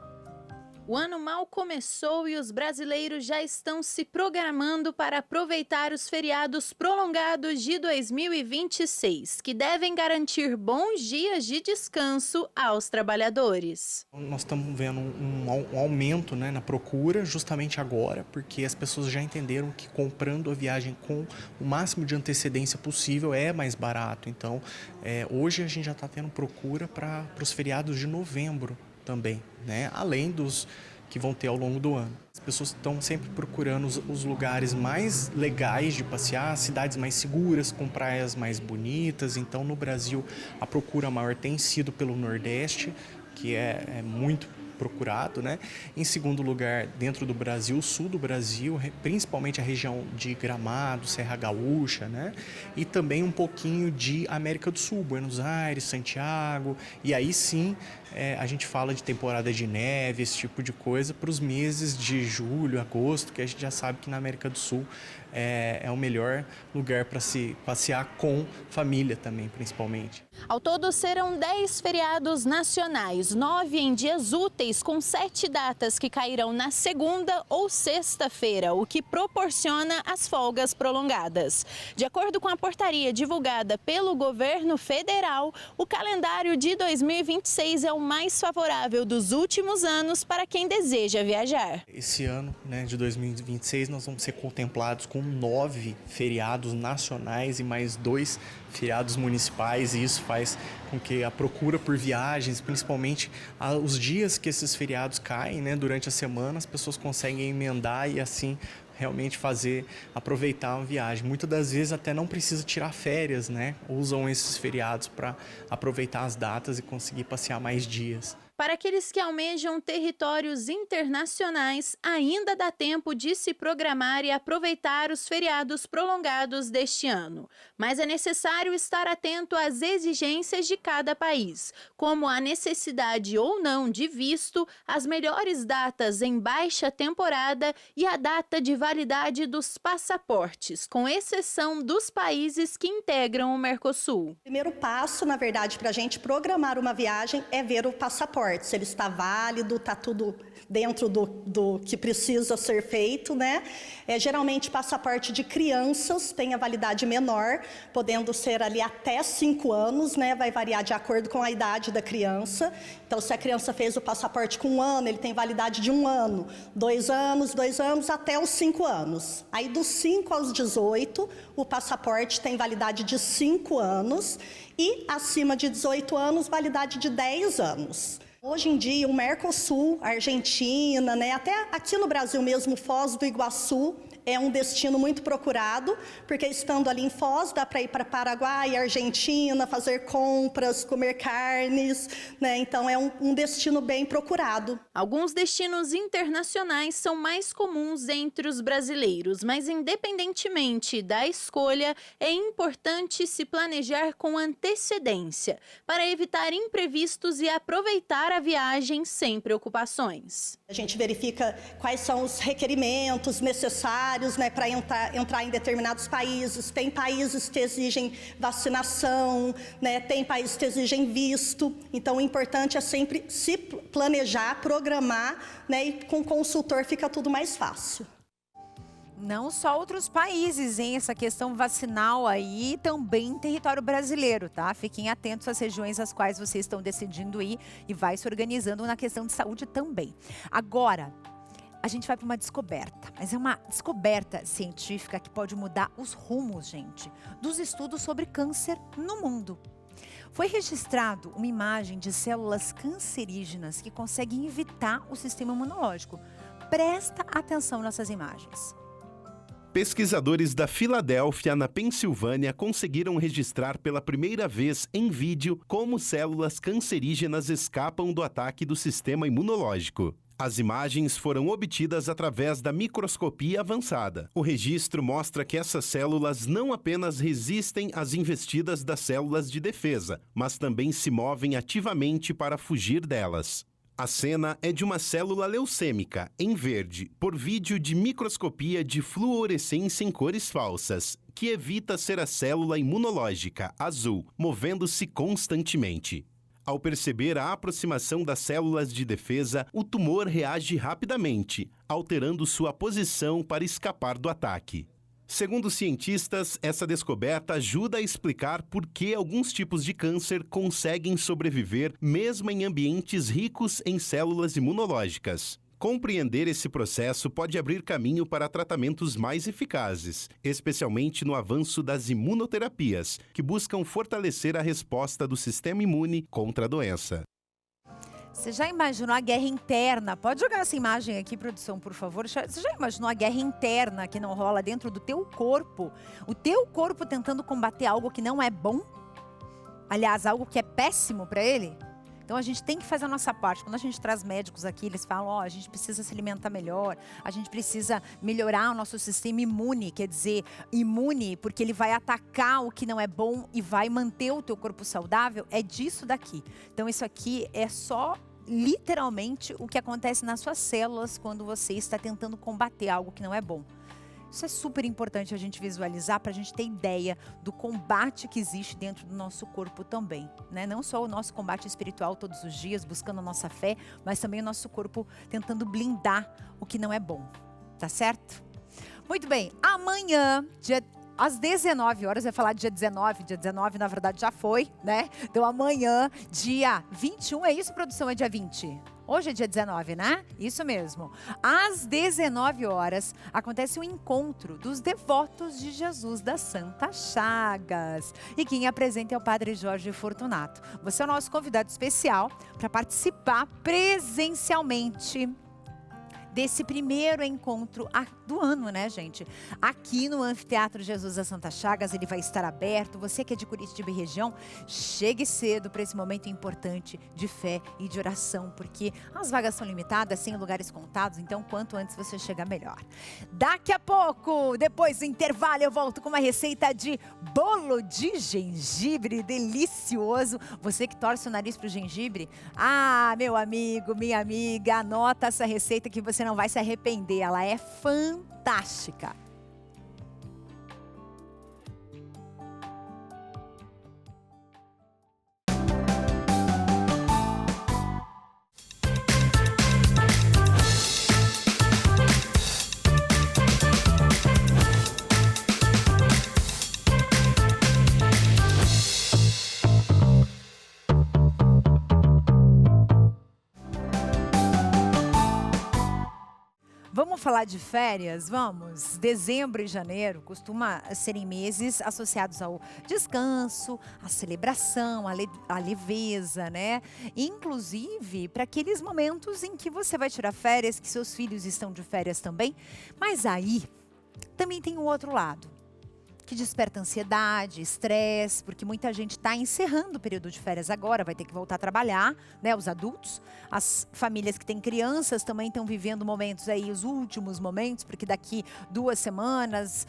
O ano mal começou e os brasileiros já estão se programando para aproveitar os feriados prolongados de 2026, que devem garantir bons dias de descanso aos trabalhadores. Nós estamos vendo um aumento, né, na procura justamente agora, porque as pessoas já entenderam que comprando a viagem com o máximo de antecedência possível é mais barato. Então, hoje a gente já está tendo procura para os feriados de novembro também, né? Além dos que vão ter ao longo do ano. As pessoas estão sempre procurando os lugares mais legais de passear, cidades mais seguras, com praias mais bonitas. Então, no Brasil, a procura maior tem sido pelo Nordeste, que é muito procurado, né? Em segundo lugar, dentro do Brasil, o sul do Brasil, principalmente a região de Gramado, Serra Gaúcha, né? E também um pouquinho de América do Sul, Buenos Aires, Santiago. E aí sim, a gente fala de temporada de neve, esse tipo de coisa, para os meses de julho, agosto, que a gente já sabe que na América do Sul é o melhor lugar para se passear com família também, principalmente. Ao todo, serão 10 feriados nacionais, 9 em dias úteis, com 7 datas que cairão na segunda ou sexta-feira, o que proporciona as folgas prolongadas. De acordo com a portaria divulgada pelo governo federal, o calendário de 2026 é o mais favorável dos últimos anos para quem deseja viajar. Esse ano, né, de 2026, nós vamos ser contemplados com 9 feriados nacionais e mais 2 feriados municipais, e isso faz com que a procura por viagens, principalmente os dias que esses feriados caem, né, durante a semana, as pessoas conseguem emendar e assim realmente aproveitar uma viagem. Muitas das vezes até não precisa tirar férias, né? Usam esses feriados para aproveitar as datas e conseguir passear mais dias. Para aqueles que almejam territórios internacionais, ainda dá tempo de se programar e aproveitar os feriados prolongados deste ano. Mas é necessário estar atento às exigências de cada país, como a necessidade ou não de visto, as melhores datas em baixa temporada e a data de validade dos passaportes, com exceção dos países que integram o Mercosul. O primeiro passo, na verdade, para a gente programar uma viagem é ver o passaporte, se ele está válido, está tudo dentro do que precisa ser feito, né? Geralmente, passaporte de crianças tem a validade menor, podendo ser ali até 5 anos, né? Vai variar de acordo com a idade da criança. Então, se a criança fez o passaporte com 1 ano, ele tem validade de 1 ano, 2 anos, até os 5 anos. Aí, dos 5 aos 18, o passaporte tem validade de 5 anos e, acima de 18 anos, validade de 10 anos. Hoje em dia, o Mercosul, a Argentina, né, até aqui no Brasil mesmo, Foz do Iguaçu, é um destino muito procurado, porque estando ali em Foz, dá para ir para Paraguai, Argentina, fazer compras, comer carnes, né? Então é um destino bem procurado. Alguns destinos internacionais são mais comuns entre os brasileiros, mas independentemente da escolha, é importante se planejar com antecedência, para evitar imprevistos e aproveitar a viagem sem preocupações. A gente verifica quais são os requerimentos necessários, né, para entrar em determinados países. Tem países que exigem vacinação, né, tem países que exigem visto. Então, o importante é sempre se planejar, programar, né, e com o consultor fica tudo mais fácil. Não só outros países, hein? Essa questão vacinal aí também em território brasileiro, tá? Fiquem atentos às regiões às quais vocês estão decidindo ir e vai se organizando na questão de saúde também. Agora, a gente vai para uma descoberta, mas é uma descoberta científica que pode mudar os rumos, gente, dos estudos sobre câncer no mundo. Foi registrado uma imagem de células cancerígenas que conseguem evitar o sistema imunológico. Presta atenção nessas imagens. Pesquisadores da Filadélfia, na Pensilvânia, conseguiram registrar pela primeira vez em vídeo como células cancerígenas escapam do ataque do sistema imunológico. As imagens foram obtidas através da microscopia avançada. O registro mostra que essas células não apenas resistem às investidas das células de defesa, mas também se movem ativamente para fugir delas. A cena é de uma célula leucêmica, em verde, por vídeo de microscopia de fluorescência em cores falsas, que evita ser a célula imunológica, azul, movendo-se constantemente. Ao perceber a aproximação das células de defesa, o tumor reage rapidamente, alterando sua posição para escapar do ataque. Segundo cientistas, essa descoberta ajuda a explicar por que alguns tipos de câncer conseguem sobreviver mesmo em ambientes ricos em células imunológicas. Compreender esse processo pode abrir caminho para tratamentos mais eficazes, especialmente no avanço das imunoterapias, que buscam fortalecer a resposta do sistema imune contra a doença. Você já imaginou a guerra interna? Pode jogar essa imagem aqui, produção, por favor. Você já imaginou a guerra interna que não rola dentro do teu corpo? O teu corpo tentando combater algo que não é bom? Aliás, algo que é péssimo para ele? Então, a gente tem que fazer a nossa parte. Quando a gente traz médicos aqui, eles falam, a gente precisa se alimentar melhor, a gente precisa melhorar o nosso sistema imune, quer dizer, imune, porque ele vai atacar o que não é bom e vai manter o teu corpo saudável, é disso daqui. Então, isso aqui é só, literalmente, o que acontece nas suas células quando você está tentando combater algo que não é bom. Isso é super importante a gente visualizar para a gente ter ideia do combate que existe dentro do nosso corpo também, né? Não só o nosso combate espiritual todos os dias, buscando a nossa fé, mas também o nosso corpo tentando blindar o que não é bom, tá certo? Muito bem, amanhã, às 19 horas, vai falar dia 19 na verdade já foi, né? Então amanhã, dia 21, é isso, produção? É dia 20? Hoje é dia 19, né? Isso mesmo. Às 19 horas, acontece o encontro dos devotos de Jesus das Santas Chagas. E quem apresenta é o Padre Jorge Fortunato. Você é o nosso convidado especial para participar presencialmente desse primeiro encontro do ano, né, gente? Aqui no Anfiteatro Jesus das Santas Chagas, ele vai estar aberto. Você que é de Curitiba e região, chegue cedo para esse momento importante de fé e de oração, porque as vagas são limitadas, sem lugares contados, então quanto antes você chegar, melhor. Daqui a pouco, depois do intervalo, eu volto com uma receita de bolo de gengibre delicioso. Você que torce o nariz pro gengibre, meu amigo, minha amiga, anota essa receita que você não vai se arrepender, ela é fantástica. Vamos falar de férias? Vamos? Dezembro e janeiro costuma serem meses associados ao descanso, à celebração, à leveza, né? Inclusive, para aqueles momentos em que você vai tirar férias, que seus filhos estão de férias também. Mas aí, também tem o outro lado, que desperta ansiedade, estresse, porque muita gente está encerrando o período de férias agora, vai ter que voltar a trabalhar, né? Os adultos, as famílias que têm crianças também estão vivendo momentos aí, os últimos momentos, porque daqui 2 semanas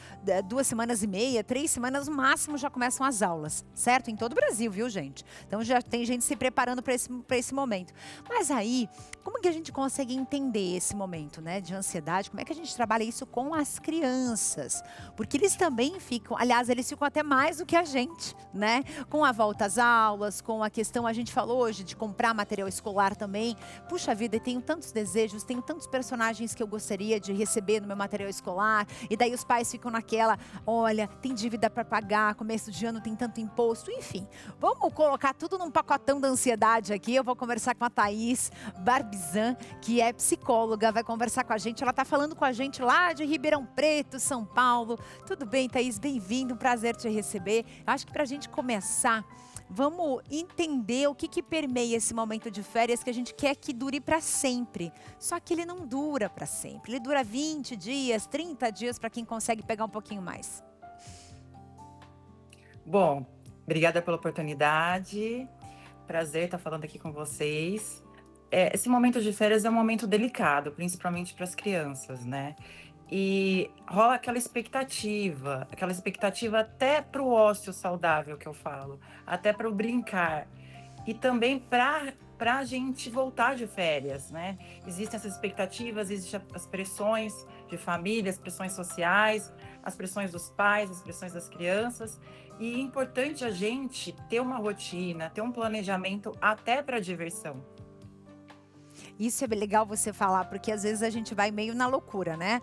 e meia, 3 semanas no máximo já começam as aulas, certo? Em todo o Brasil, viu, gente? Então já tem gente se preparando para esse momento. Mas aí, como que a gente consegue entender esse momento, né, de ansiedade? Como é que a gente trabalha isso com as crianças? Porque eles também ficam, aliás, eles ficam até mais do que a gente, né? Com a volta às aulas, com a questão, a gente falou hoje de comprar material escolar também. Puxa vida, eu tenho tantos desejos, tenho tantos personagens que eu gostaria de receber no meu material escolar. E daí os pais ficam naquela, olha, tem dívida para pagar, começo de ano tem tanto imposto, enfim. Vamos colocar tudo num pacotão da ansiedade aqui. Eu vou conversar com a Thaís Barbizan, que é psicóloga, vai conversar com a gente. Ela está falando com a gente lá de Ribeirão Preto, São Paulo. Tudo bem, Thaís? Bem-vindo, um prazer te receber. Acho que para a gente começar, vamos entender o que permeia esse momento de férias que a gente quer que dure para sempre. Só que ele não dura para sempre. Ele dura 20 dias, 30 dias para quem consegue pegar um pouquinho mais. Bom, obrigada pela oportunidade. Prazer estar falando aqui com vocês. Esse momento de férias é um momento delicado, principalmente para as crianças, né? E rola aquela expectativa até para o ócio saudável que eu falo, até para o brincar. E também para a gente voltar de férias, né? Existem essas expectativas, existem as pressões de família, as pressões sociais, as pressões dos pais, as pressões das crianças. E é importante a gente ter uma rotina, ter um planejamento até para a diversão. Isso é legal você falar, porque às vezes a gente vai meio na loucura, né?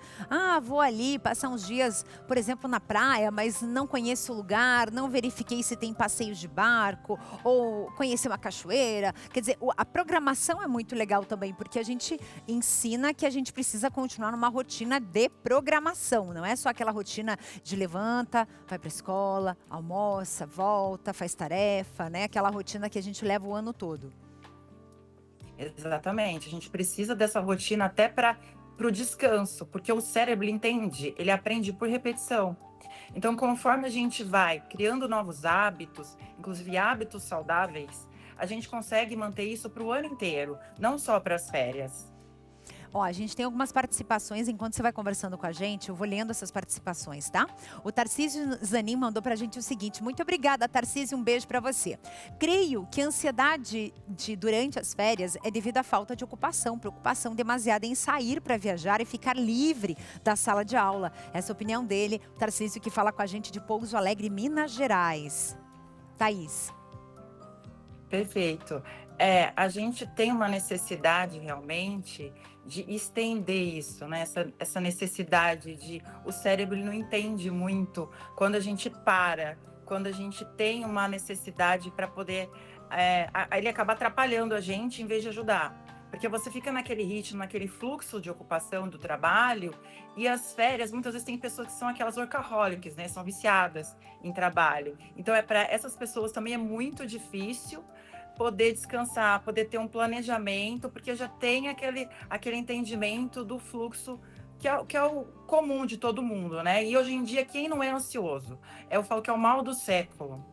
Vou ali passar uns dias, por exemplo, na praia, mas não conheço o lugar, não verifiquei se tem passeios de barco, ou conhecer uma cachoeira. Quer dizer, a programação é muito legal também, porque a gente ensina que a gente precisa continuar numa rotina de programação. Não é só aquela rotina de levanta, vai para a escola, almoça, volta, faz tarefa, né? Aquela rotina que a gente leva o ano todo. Exatamente, a gente precisa dessa rotina até para o descanso, porque o cérebro entende, ele aprende por repetição. Então, conforme a gente vai criando novos hábitos, inclusive hábitos saudáveis, a gente consegue manter isso para o ano inteiro, não só para as férias. A gente tem algumas participações, enquanto você vai conversando com a gente, eu vou lendo essas participações, tá? O Tarcísio Zanin mandou pra gente o seguinte: muito obrigada, Tarcísio, um beijo pra você. Creio que a ansiedade durante as férias é devido à falta de ocupação, preocupação demasiada em sair para viajar e ficar livre da sala de aula. Essa é a opinião dele, o Tarcísio, que fala com a gente de Pouso Alegre, Minas Gerais. Thaís. Perfeito. A gente tem uma necessidade realmente de estender isso, né? Essa necessidade de... O cérebro ele não entende muito quando a gente para, quando a gente tem uma necessidade para poder... ele acaba atrapalhando a gente em vez de ajudar. Porque você fica naquele ritmo, naquele fluxo de ocupação do trabalho, e as férias, muitas vezes tem pessoas que são aquelas workaholics, né? São viciadas em trabalho. Então, para essas pessoas também é muito difícil poder descansar, poder ter um planejamento, porque já tem aquele entendimento do fluxo que é o comum de todo mundo, né? E hoje em dia, quem não é ansioso? Eu falo que é o mal do século.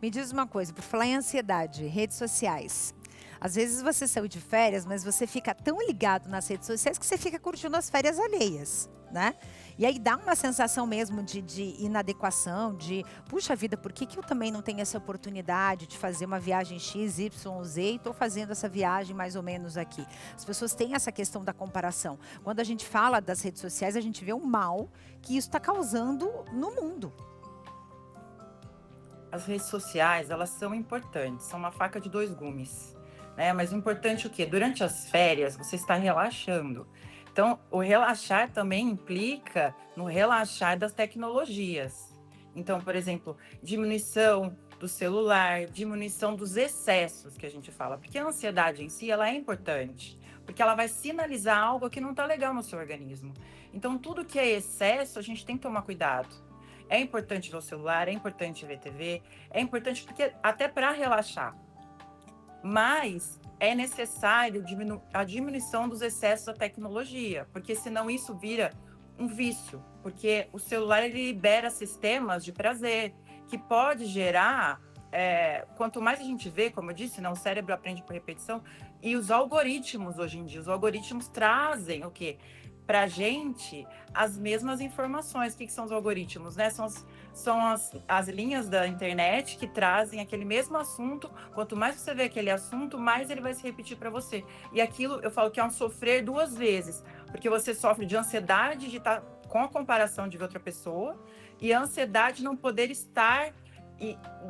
Me diz uma coisa, por falar em ansiedade, redes sociais. Às vezes você saiu de férias, mas você fica tão ligado nas redes sociais que você fica curtindo as férias alheias, né? E aí dá uma sensação mesmo de inadequação, de, puxa vida, por que eu também não tenho essa oportunidade de fazer uma viagem X, Y, Z e estou fazendo essa viagem mais ou menos aqui? As pessoas têm essa questão da comparação. Quando a gente fala das redes sociais, a gente vê o mal que isso está causando no mundo. As redes sociais, elas são importantes, são uma faca de dois gumes, né? Mas o importante é o quê? Durante as férias, você está relaxando. Então, o relaxar também implica no relaxar das tecnologias. Então, por exemplo, diminuição do celular, diminuição dos excessos que a gente fala. Porque a ansiedade em si, ela é importante. Porque ela vai sinalizar algo que não está legal no seu organismo. Então, tudo que é excesso, a gente tem que tomar cuidado. É importante ver o celular, é importante ver TV, é importante porque até para relaxar. Mas é necessário a diminuição dos excessos da tecnologia, porque senão isso vira um vício. Porque o celular ele libera sistemas de prazer, que pode gerar, quanto mais a gente vê, como eu disse, né, o cérebro aprende por repetição, e os algoritmos hoje em dia, os algoritmos trazem o quê? Para a gente as mesmas informações. O que são os algoritmos, né? São as linhas da internet que trazem aquele mesmo assunto. Quanto mais você vê aquele assunto, mais ele vai se repetir para você. E aquilo, eu falo que é um sofrer duas vezes, porque você sofre de ansiedade de estar com a comparação de ver outra pessoa e a ansiedade de não poder estar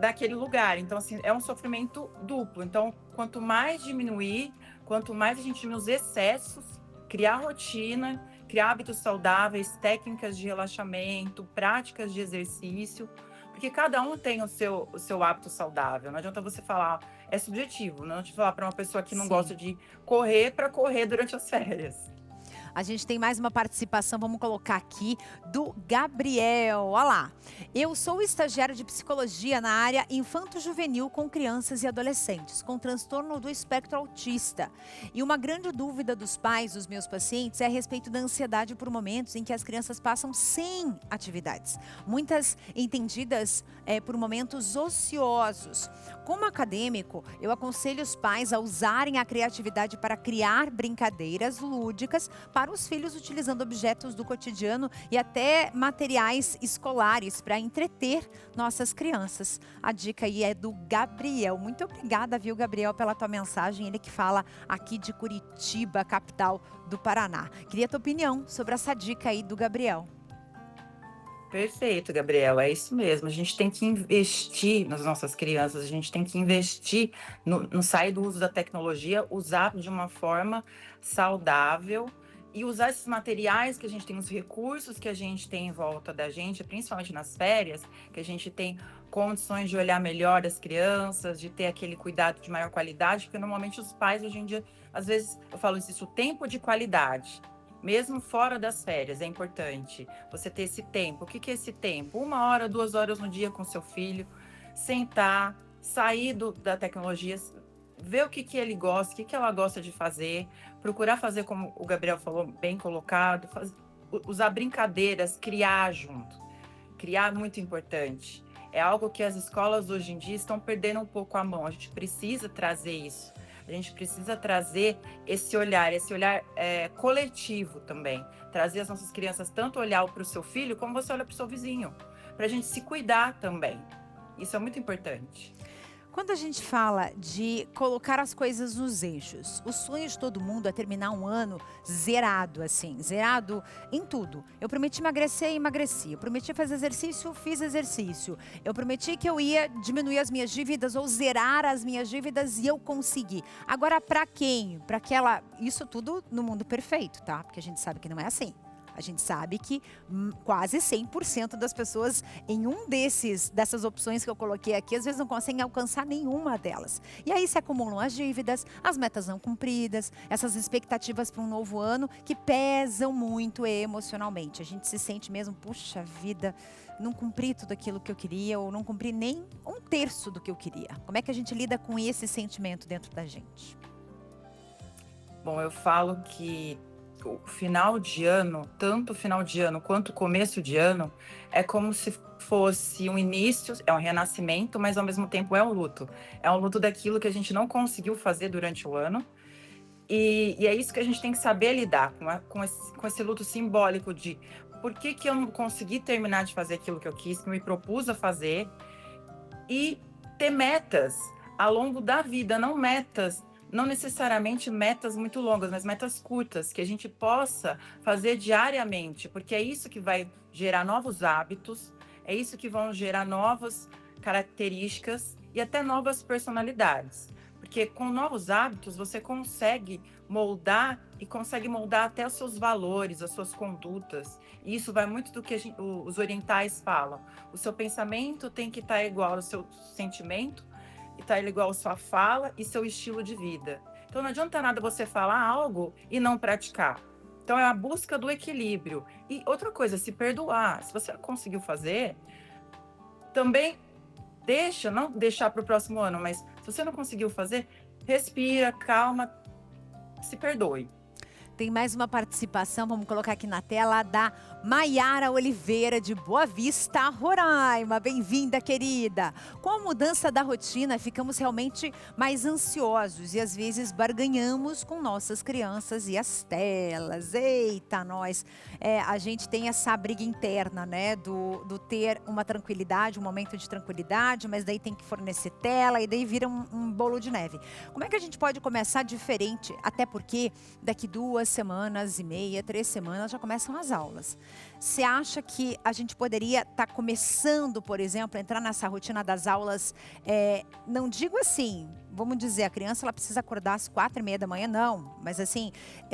daquele lugar. Então, assim, é um sofrimento duplo. Então, quanto mais diminuir, quanto mais a gente diminuir os excessos, criar rotina, criar hábitos saudáveis, técnicas de relaxamento, práticas de exercício, porque cada um tem o seu hábito saudável. Não adianta você falar, é subjetivo, não adianta falar para uma pessoa que não gosta de correr para correr durante as férias. A gente tem mais uma participação, vamos colocar aqui, do Gabriel. Olha lá. Eu sou estagiário de psicologia na área infanto-juvenil com crianças e adolescentes com transtorno do espectro autista. E uma grande dúvida dos pais dos meus pacientes é a respeito da ansiedade por momentos em que as crianças passam sem atividades. Muitas entendidas por momentos ociosos. Como acadêmico, eu aconselho os pais a usarem a criatividade para criar brincadeiras lúdicas para os filhos, utilizando objetos do cotidiano e até materiais escolares para entreter nossas crianças. A dica aí é do Gabriel. Muito obrigada, viu, Gabriel, pela tua mensagem. Ele que fala aqui de Curitiba, capital do Paraná. Queria a tua opinião sobre essa dica aí do Gabriel. Perfeito, Gabriel, é isso mesmo. A gente tem que investir nas nossas crianças, a gente tem que investir no sair do uso da tecnologia, usar de uma forma saudável e usar esses materiais que a gente tem, os recursos que a gente tem em volta da gente, principalmente nas férias, que a gente tem condições de olhar melhor as crianças, de ter aquele cuidado de maior qualidade, porque normalmente os pais hoje em dia, às vezes, eu falo isso, o tempo de qualidade. Mesmo fora das férias, é importante você ter esse tempo. O que é esse tempo? 1 hora, 2 horas no dia com seu filho, sentar, sair da tecnologia, ver o que ele gosta, o que ela gosta de fazer, procurar fazer como o Gabriel falou, bem colocado, usar brincadeiras, criar junto. Criar é muito importante. É algo que as escolas hoje em dia estão perdendo um pouco a mão. A gente precisa trazer isso. A gente precisa trazer esse olhar coletivo também. Trazer as nossas crianças tanto olhar para o seu filho, como você olha para o seu vizinho. Para a gente se cuidar também. Isso é muito importante. Quando a gente fala de colocar as coisas nos eixos, o sonho de todo mundo é terminar um ano zerado, assim, zerado em tudo. Eu prometi emagrecer, emagreci. Eu prometi fazer exercício, fiz exercício. Eu prometi que eu ia diminuir as minhas dívidas ou zerar as minhas dívidas e eu consegui. Agora, para quem? Para aquela... Isso tudo no mundo perfeito, tá? Porque a gente sabe que não é assim. A gente sabe que quase 100% das pessoas em dessas opções que eu coloquei aqui, às vezes não conseguem alcançar nenhuma delas. E aí se acumulam as dívidas, as metas não cumpridas, essas expectativas para um novo ano que pesam muito emocionalmente. A gente se sente mesmo, puxa vida, não cumpri tudo aquilo que eu queria ou não cumpri nem 1/3 do que eu queria. Como é que a gente lida com esse sentimento dentro da gente? Bom, eu falo que o final de ano, tanto o final de ano quanto o começo de ano, é como se fosse um início, é um renascimento, mas ao mesmo tempo é um luto. É um luto daquilo que a gente não conseguiu fazer durante o ano. E é isso que a gente tem que saber lidar com esse luto simbólico de por que eu não consegui terminar de fazer aquilo que eu quis, que eu me propus a fazer, e ter metas ao longo da vida, não necessariamente metas muito longas, mas metas curtas, que a gente possa fazer diariamente, porque é isso que vai gerar novos hábitos, é isso que vão gerar novas características e até novas personalidades. Porque com novos hábitos você consegue moldar até os seus valores, as suas condutas. E isso vai muito do que os orientais falam. O seu pensamento tem que estar igual ao seu sentimento, estar igual à sua fala e seu estilo de vida. Então não adianta nada você falar algo e não praticar. Então é a busca do equilíbrio. E outra coisa, se perdoar. Se você conseguiu fazer, também não deixar para o próximo ano, mas se você não conseguiu fazer, respira, calma, se perdoe. Tem mais uma participação, vamos colocar aqui na tela, da Maiara Oliveira, de Boa Vista, Roraima. Bem-vinda, querida. Com a mudança da rotina, ficamos realmente mais ansiosos e às vezes barganhamos com nossas crianças e as telas. Eita, nós! A gente tem essa briga interna, né, do ter uma tranquilidade, um momento de tranquilidade, mas daí tem que fornecer tela e daí vira um bolo de neve. Como é que a gente pode começar diferente? Até porque daqui 2 semanas e meia, 3 semanas já começam as aulas. Você acha que a gente poderia estar começando, por exemplo, a entrar nessa rotina das aulas, não digo assim, vamos dizer, a criança ela precisa acordar às 4:30 da manhã, não, mas assim,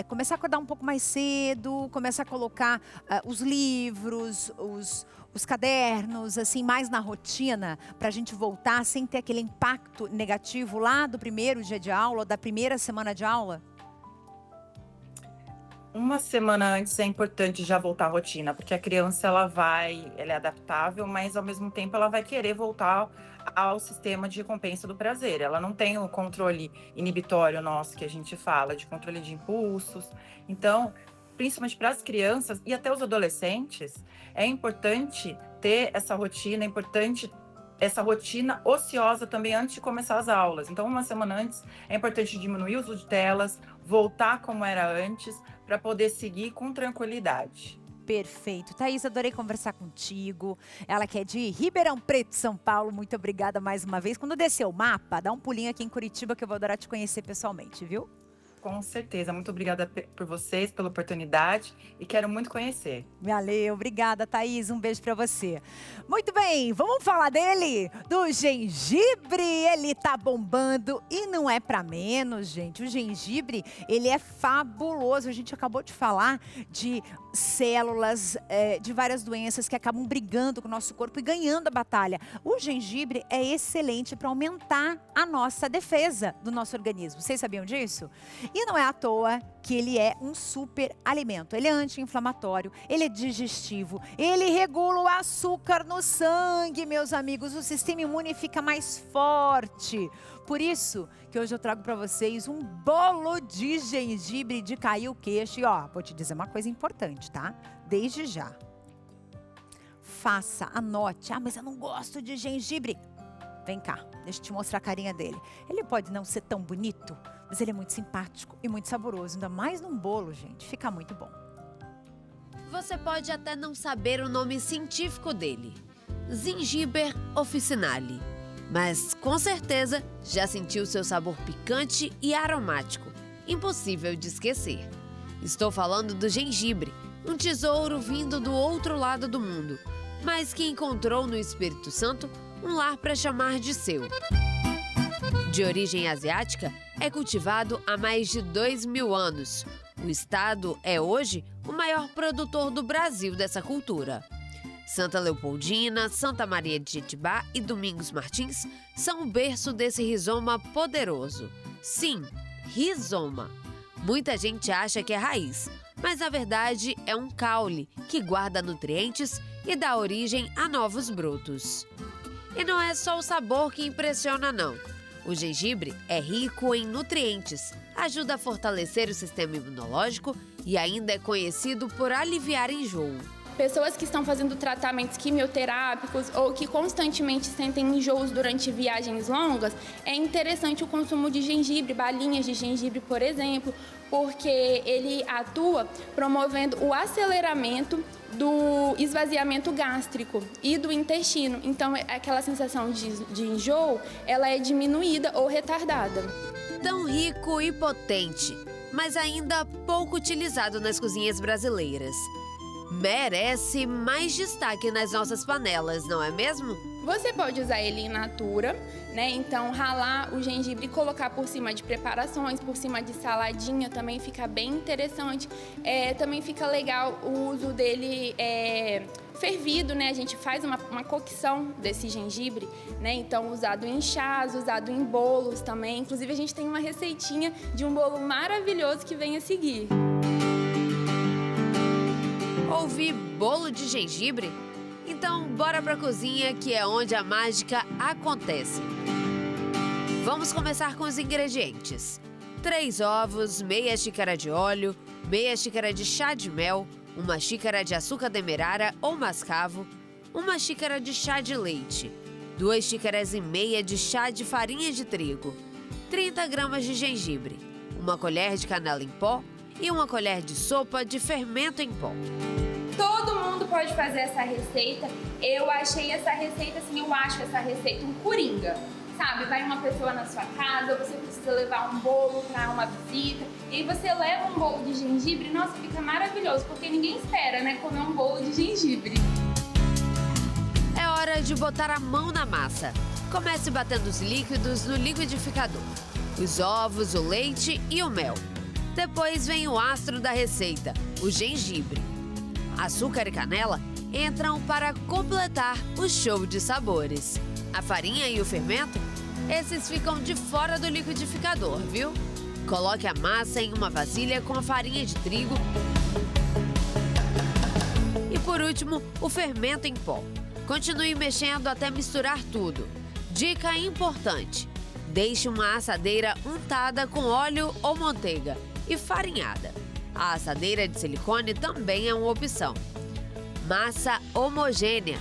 começar a acordar um pouco mais cedo, começar a colocar os livros, os cadernos, assim, mais na rotina, para a gente voltar sem ter aquele impacto negativo lá do primeiro dia de aula, ou da primeira semana de aula? Uma semana antes é importante já voltar à rotina, porque a criança ela é adaptável, mas ao mesmo tempo ela vai querer voltar ao sistema de recompensa do prazer. Ela não tem o controle inibitório nosso que a gente fala, de controle de impulsos. Então, principalmente para as crianças e até os adolescentes, é importante ter essa rotina, é importante essa rotina ociosa também antes de começar as aulas. Então, uma semana antes, é importante diminuir o uso de telas, voltar como era antes, para poder seguir com tranquilidade. Perfeito. Thaís, adorei conversar contigo. Ela que é de Ribeirão Preto, São Paulo. Muito obrigada mais uma vez. Quando descer o mapa, dá um pulinho aqui em Curitiba que eu vou adorar te conhecer pessoalmente, viu? Com certeza. Muito obrigada por vocês, pela oportunidade e quero muito conhecer. Valeu. Obrigada, Thaís. Um beijo pra você. Muito bem, vamos falar dele? Do gengibre. Ele tá bombando e não é pra menos, gente. O gengibre, ele é fabuloso. A gente acabou de falar de células, de várias doenças que acabam brigando com o nosso corpo e ganhando a batalha. O gengibre é excelente para aumentar a nossa defesa do nosso organismo. Vocês sabiam disso? E não é à toa que ele é um super alimento. Ele é anti-inflamatório, ele é digestivo, ele regula o açúcar no sangue, meus amigos. O sistema imune fica mais forte. Por isso que hoje eu trago para vocês um bolo de gengibre de cair o queixo. E ó, vou te dizer uma coisa importante, tá? Desde já. Faça, anote. Ah, mas eu não gosto de gengibre. Vem cá, deixa eu te mostrar a carinha dele. Ele pode não ser tão bonito, mas ele é muito simpático e muito saboroso. Ainda mais num bolo, gente. Fica muito bom. Você pode até não saber o nome científico dele. Zingiber officinale. Mas, com certeza, já sentiu seu sabor picante e aromático. Impossível de esquecer. Estou falando do gengibre, um tesouro vindo do outro lado do mundo, mas que encontrou no Espírito Santo um lar para chamar de seu. De origem asiática, é cultivado há mais de 2.000 anos. O estado é hoje o maior produtor do Brasil dessa cultura. Santa Leopoldina, Santa Maria de Jetibá e Domingos Martins são o berço desse rizoma poderoso. Sim, rizoma. Muita gente acha que é raiz, mas na verdade é um caule que guarda nutrientes e dá origem a novos brotos. E não é só o sabor que impressiona, não. O gengibre é rico em nutrientes, ajuda a fortalecer o sistema imunológico e ainda é conhecido por aliviar enjoo. Pessoas que estão fazendo tratamentos quimioterápicos ou que constantemente sentem enjoos durante viagens longas, é interessante o consumo de gengibre, balinhas de gengibre, por exemplo, porque ele atua promovendo o aceleramento do esvaziamento gástrico e do intestino. Então, aquela sensação de enjoo, ela é diminuída ou retardada. Tão rico e potente, mas ainda pouco utilizado nas cozinhas brasileiras. Merece mais destaque nas nossas panelas, não é mesmo? Você pode usar ele in natura, né? Então, ralar o gengibre e colocar por cima de preparações, por cima de saladinha, também fica bem interessante. Também fica legal o uso dele fervido, né? A gente faz uma cocção desse gengibre, né? Então, usado em chás, usado em bolos também. Inclusive, a gente tem uma receitinha de um bolo maravilhoso que vem a seguir. Ouvir bolo de gengibre? Então, bora pra cozinha, que é onde a mágica acontece. Vamos começar com os ingredientes. 3 ovos, meia xícara de óleo, meia xícara de chá de mel, uma xícara de açúcar demerara ou mascavo, uma xícara de chá de leite, 2 xícaras e meia de chá de farinha de trigo, 30 gramas de gengibre, uma colher de canela em pó e uma colher de sopa de fermento em pó. Todo mundo pode fazer essa receita. Eu achei essa receita, assim, eu acho essa receita um coringa. Sabe, vai uma pessoa na sua casa, você precisa levar um bolo para uma visita, e aí você leva um bolo de gengibre, nossa, fica maravilhoso, porque ninguém espera, né, comer um bolo de gengibre. É hora de botar a mão na massa. Comece batendo os líquidos no liquidificador. Os ovos, o leite e o mel. Depois vem o astro da receita, o gengibre. Açúcar e canela entram para completar o show de sabores. A farinha e o fermento, esses ficam de fora do liquidificador, viu? Coloque a massa em uma vasilha com a farinha de trigo. E por último, o fermento em pó. Continue mexendo até misturar tudo. Dica importante: deixe uma assadeira untada com óleo ou manteiga e farinhada. A assadeira de silicone também é uma opção. Massa homogênea.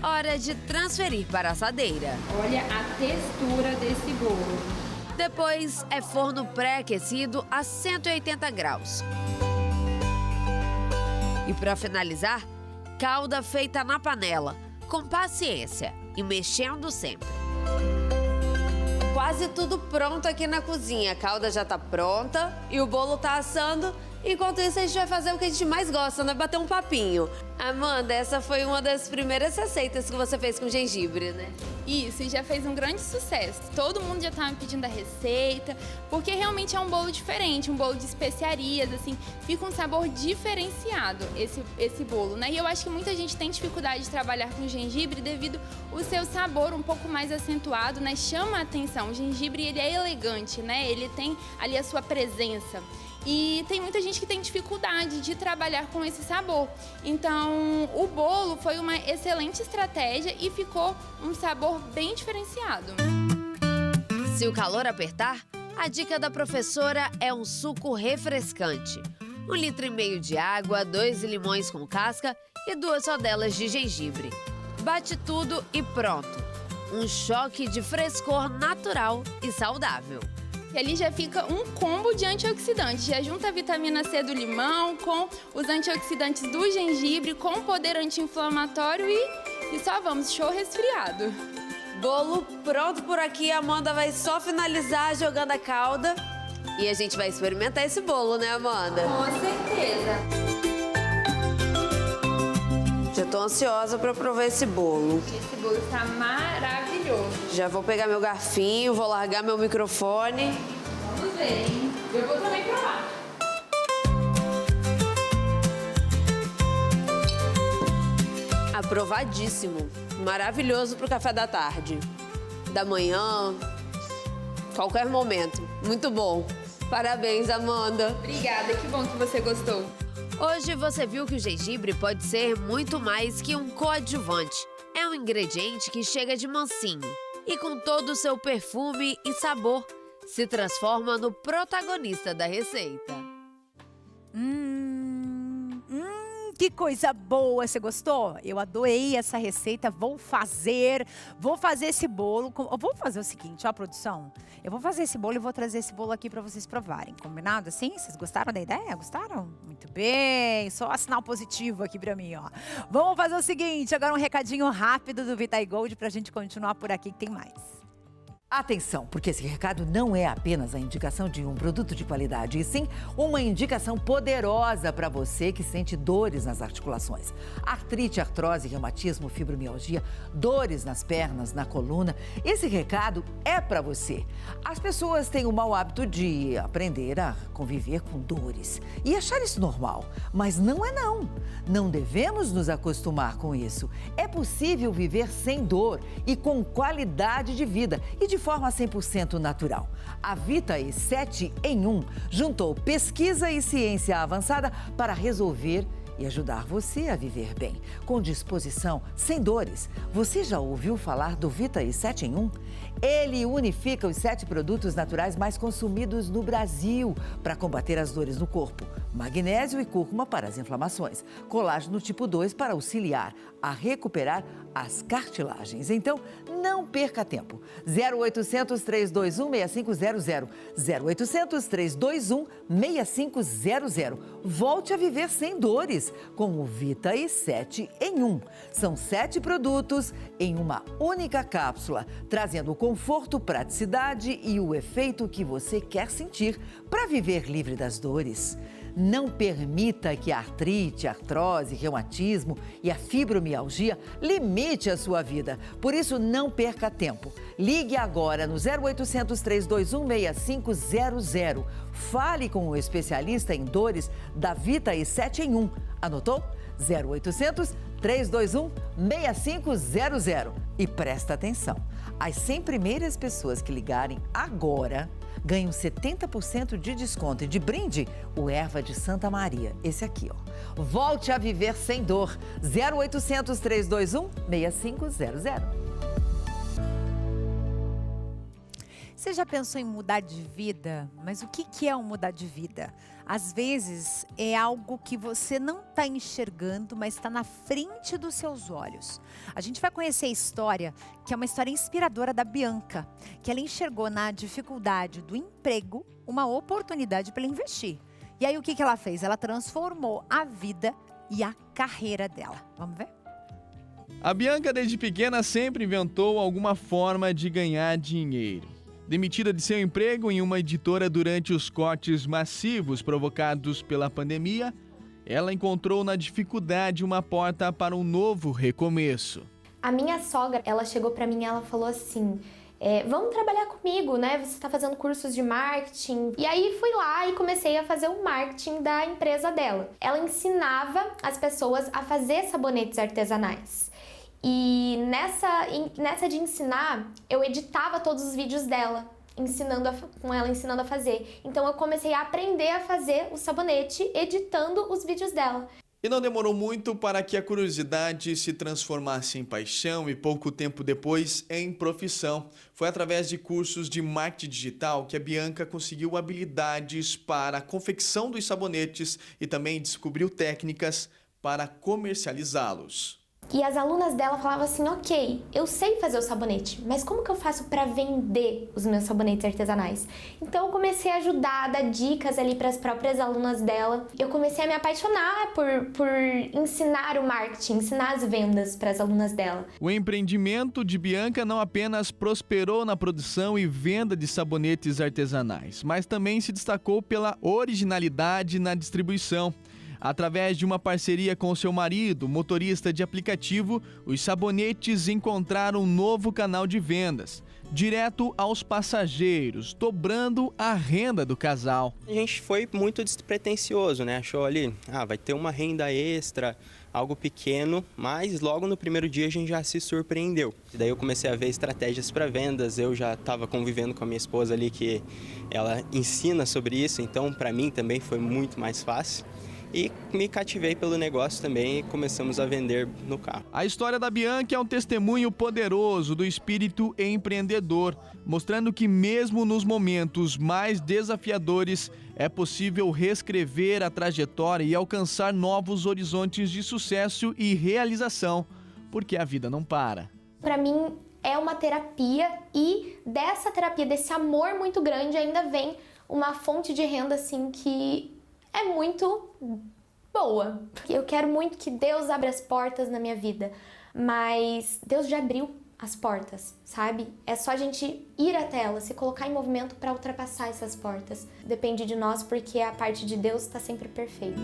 Hora de transferir para a assadeira. Olha a textura desse bolo. Depois é forno pré-aquecido a 180 graus. E para finalizar, calda feita na panela, com paciência e mexendo sempre. Quase tudo pronto aqui na cozinha. A calda já tá pronta e o bolo tá assando. Enquanto isso, a gente vai fazer o que a gente mais gosta, né? Bater um papinho. Amanda, essa foi uma das primeiras receitas que você fez com gengibre, né? Isso, e já fez um grande sucesso. Todo mundo já tá me pedindo a receita, porque realmente é um bolo diferente, um bolo de especiarias, assim, fica um sabor diferenciado esse bolo, né? E eu acho que muita gente tem dificuldade de trabalhar com gengibre devido ao seu sabor um pouco mais acentuado, né? Chama a atenção. O gengibre, ele é elegante, né? Ele tem ali a sua presença. E tem muita gente que tem dificuldade de trabalhar com esse sabor. Então, o bolo foi uma excelente estratégia e ficou um sabor bem diferenciado. Se o calor apertar, a dica da professora é um suco refrescante. 1,5 litro de água, 2 limões com casca e 2 rodelas de gengibre. Bate tudo e pronto. Um choque de frescor natural e saudável. E ali já fica um combo de antioxidantes. Já junta a vitamina C do limão com os antioxidantes do gengibre, com poder anti-inflamatório e só vamos, show resfriado. Bolo pronto por aqui. A Amanda vai só finalizar jogando a calda. E a gente vai experimentar esse bolo, né, Amanda? Com certeza. Já tô ansiosa para provar esse bolo. Esse bolo está maravilhoso. Já vou pegar meu garfinho, vou largar meu microfone. Vamos ver, hein? Eu vou também provar. Aprovadíssimo. Maravilhoso pro café da tarde. Da manhã, qualquer momento. Muito bom. Parabéns, Amanda. Obrigada, que bom que você gostou. Hoje você viu que o gengibre pode ser muito mais que um coadjuvante. É um ingrediente que chega de mansinho e com todo o seu perfume e sabor se transforma no protagonista da receita. Que coisa boa, você gostou? Eu adorei essa receita, vou fazer esse bolo. Vou fazer o seguinte, ó, produção. Eu vou fazer esse bolo e vou trazer esse bolo aqui pra vocês provarem. Combinado assim? Vocês gostaram da ideia? Gostaram? Muito bem, só sinal positivo aqui pra mim, ó. Vamos fazer o seguinte, agora um recadinho rápido do Vitae Gold pra gente continuar por aqui que tem mais. Atenção, porque esse recado não é apenas a indicação de um produto de qualidade, e sim uma indicação poderosa para você que sente dores nas articulações. Artrite, artrose, reumatismo, fibromialgia, dores nas pernas, na coluna. Esse recado é para você. As pessoas têm o mau hábito de aprender a conviver com dores e achar isso normal, mas não é não. Não devemos nos acostumar com isso. É possível viver sem dor e com qualidade de vida e de forma 100% natural. A Vitae 7 em 1 juntou pesquisa e ciência avançada para resolver e ajudar você a viver bem, com disposição, sem dores. Você já ouviu falar do Vitae 7 em 1? Ele unifica os 7 produtos naturais mais consumidos no Brasil para combater as dores no corpo. Magnésio e cúrcuma para as inflamações. Colágeno tipo 2 para auxiliar a recuperar as cartilagens. Então, não perca tempo. 0800 321 6500. 0800 321 6500. Volte a viver sem dores com o Vitae 7 em 1. São 7 produtos em uma única cápsula, trazendo conforto, praticidade e o efeito que você quer sentir para viver livre das dores. Não permita que a artrite, a artrose, reumatismo e a fibromialgia limite a sua vida. Por isso, não perca tempo. Ligue agora no 0800 321 6500. Fale com o especialista em dores da Vitae 7 em 1. Anotou? 0800 321 6500. E presta atenção, as 100 primeiras pessoas que ligarem agora ganham 70% de desconto e de brinde o Erva de Santa Maria, esse aqui, ó. Volte a viver sem dor. 0800 321 6500. Você já pensou em mudar de vida? Mas o que é um mudar de vida? Às vezes é algo que você não está enxergando, mas está na frente dos seus olhos. A gente vai conhecer a história, que é uma história inspiradora da Bianca, que ela enxergou na dificuldade do emprego uma oportunidade para investir. E aí o que ela fez? Ela transformou a vida e a carreira dela. Vamos ver? A Bianca, desde pequena, sempre inventou alguma forma de ganhar dinheiro. Demitida de seu emprego em uma editora durante os cortes massivos provocados pela pandemia, ela encontrou na dificuldade uma porta para um novo recomeço. A minha sogra, ela chegou para mim e ela falou assim: vamos trabalhar comigo, né? Você está fazendo cursos de marketing. E aí fui lá e comecei a fazer o marketing da empresa dela. Ela ensinava as pessoas a fazer sabonetes artesanais. E nessa de ensinar, eu editava todos os vídeos dela, ensinando a fazer. Então eu comecei a aprender a fazer o sabonete editando os vídeos dela. E não demorou muito para que a curiosidade se transformasse em paixão e pouco tempo depois em profissão. Foi através de cursos de marketing digital que a Bianca conseguiu habilidades para a confecção dos sabonetes e também descobriu técnicas para comercializá-los. E as alunas dela falavam assim: ok, eu sei fazer o sabonete, mas como que eu faço para vender os meus sabonetes artesanais? Então eu comecei a ajudar, a dar dicas ali para as próprias alunas dela. Eu comecei a me apaixonar por ensinar o marketing, ensinar as vendas para as alunas dela. O empreendimento de Bianca não apenas prosperou na produção e venda de sabonetes artesanais, mas também se destacou pela originalidade na distribuição. Através de uma parceria com seu marido, motorista de aplicativo, os sabonetes encontraram um novo canal de vendas, direto aos passageiros, dobrando a renda do casal. A gente foi muito despretensioso, né? Achou ali, vai ter uma renda extra, algo pequeno, mas logo no primeiro dia a gente já se surpreendeu. E daí eu comecei a ver estratégias para vendas, eu já estava convivendo com a minha esposa ali, que ela ensina sobre isso, então para mim também foi muito mais fácil. E me cativei pelo negócio também e começamos a vender no carro. A história da Bianca é um testemunho poderoso do espírito empreendedor, mostrando que mesmo nos momentos mais desafiadores é possível reescrever a trajetória e alcançar novos horizontes de sucesso e realização, porque a vida não para. Para mim é uma terapia e dessa terapia, desse amor muito grande, ainda vem uma fonte de renda assim que é muito boa. Eu quero muito que Deus abra as portas na minha vida, mas Deus já abriu as portas, sabe? É só a gente ir até elas, se colocar em movimento para ultrapassar essas portas. Depende de nós, porque a parte de Deus está sempre perfeita.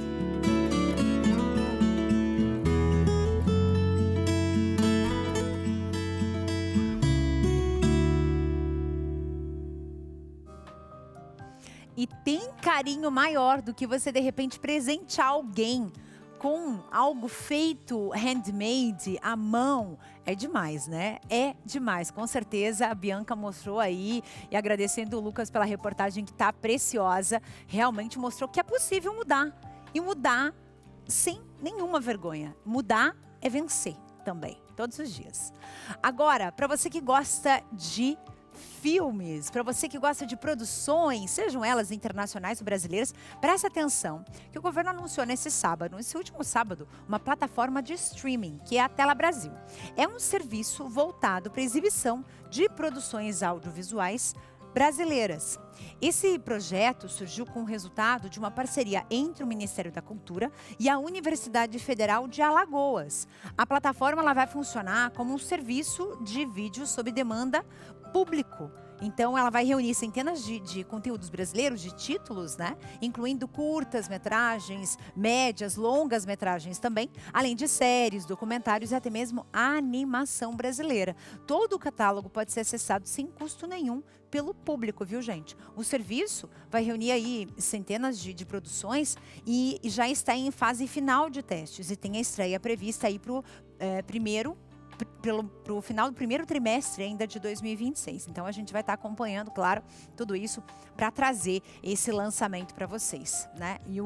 E tem carinho maior do que você, de repente, presentear alguém com algo feito handmade, à mão. É demais, né? É demais. Com certeza a Bianca mostrou aí, e agradecendo o Lucas pela reportagem que tá preciosa, realmente mostrou que é possível mudar. E mudar sem nenhuma vergonha. Mudar é vencer também, todos os dias. Agora, para você que gosta de filmes, para você que gosta de produções, sejam elas internacionais ou brasileiras, preste atenção que o governo anunciou nesse último sábado, uma plataforma de streaming, que é a Tela Brasil. É um serviço voltado para exibição de produções audiovisuais brasileiras. Esse projeto surgiu com o resultado de uma parceria entre o Ministério da Cultura e a Universidade Federal de Alagoas. A plataforma ela vai funcionar como um serviço de vídeo sob demanda público. Então, ela vai reunir centenas de conteúdos brasileiros, de títulos, né? Incluindo curtas-metragens, médias, longas-metragens também, além de séries, documentários e até mesmo animação brasileira. Todo o catálogo pode ser acessado sem custo nenhum pelo público, viu, gente? O serviço vai reunir aí centenas de produções e já está em fase final de testes e tem a estreia prevista aí para o final do primeiro trimestre ainda de 2026. Então, a gente vai estar acompanhando, claro, tudo isso para trazer esse lançamento para vocês, né? E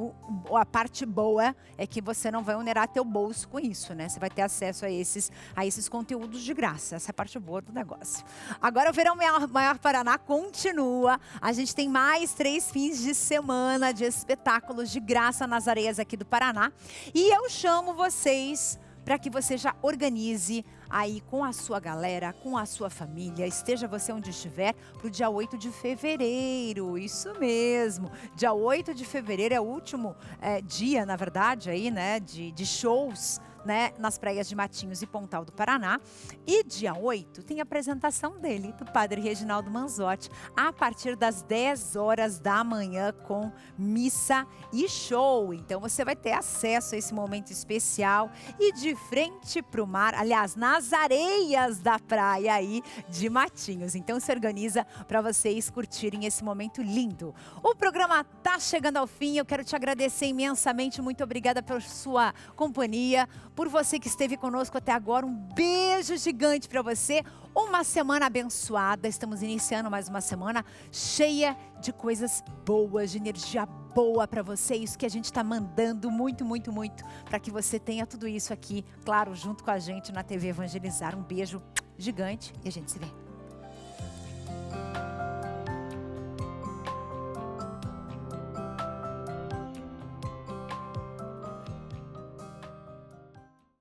a parte boa é que você não vai onerar teu bolso com isso, né? Você vai ter acesso a esses conteúdos de graça. Essa é a parte boa do negócio. Agora, o Verão Maior Paraná continua. A gente tem mais 3 fins de semana de espetáculos de graça nas areias aqui do Paraná. E eu chamo vocês para que você já organize aí com a sua galera, com a sua família, esteja você onde estiver, para o dia 8 de fevereiro, isso mesmo. Dia 8 de fevereiro é o último dia, na verdade, aí, né, de shows, né, nas praias de Matinhos e Pontal do Paraná. E dia 8 tem a apresentação dele, do Padre Reginaldo Manzotti, a partir das 10 horas da manhã com missa e show. Então você vai ter acesso a esse momento especial e de frente para o mar, aliás, nas areias da praia aí de Matinhos. Então se organiza para vocês curtirem esse momento lindo. O programa tá chegando ao fim, eu quero te agradecer imensamente, muito obrigada pela sua companhia, por você que esteve conosco até agora. Um beijo gigante para você. Uma semana abençoada. Estamos iniciando mais uma semana cheia de coisas boas, de energia boa para você. Isso que a gente está mandando muito, muito, muito para que você tenha tudo isso aqui, claro, junto com a gente na TV Evangelizar. Um beijo gigante e a gente se vê.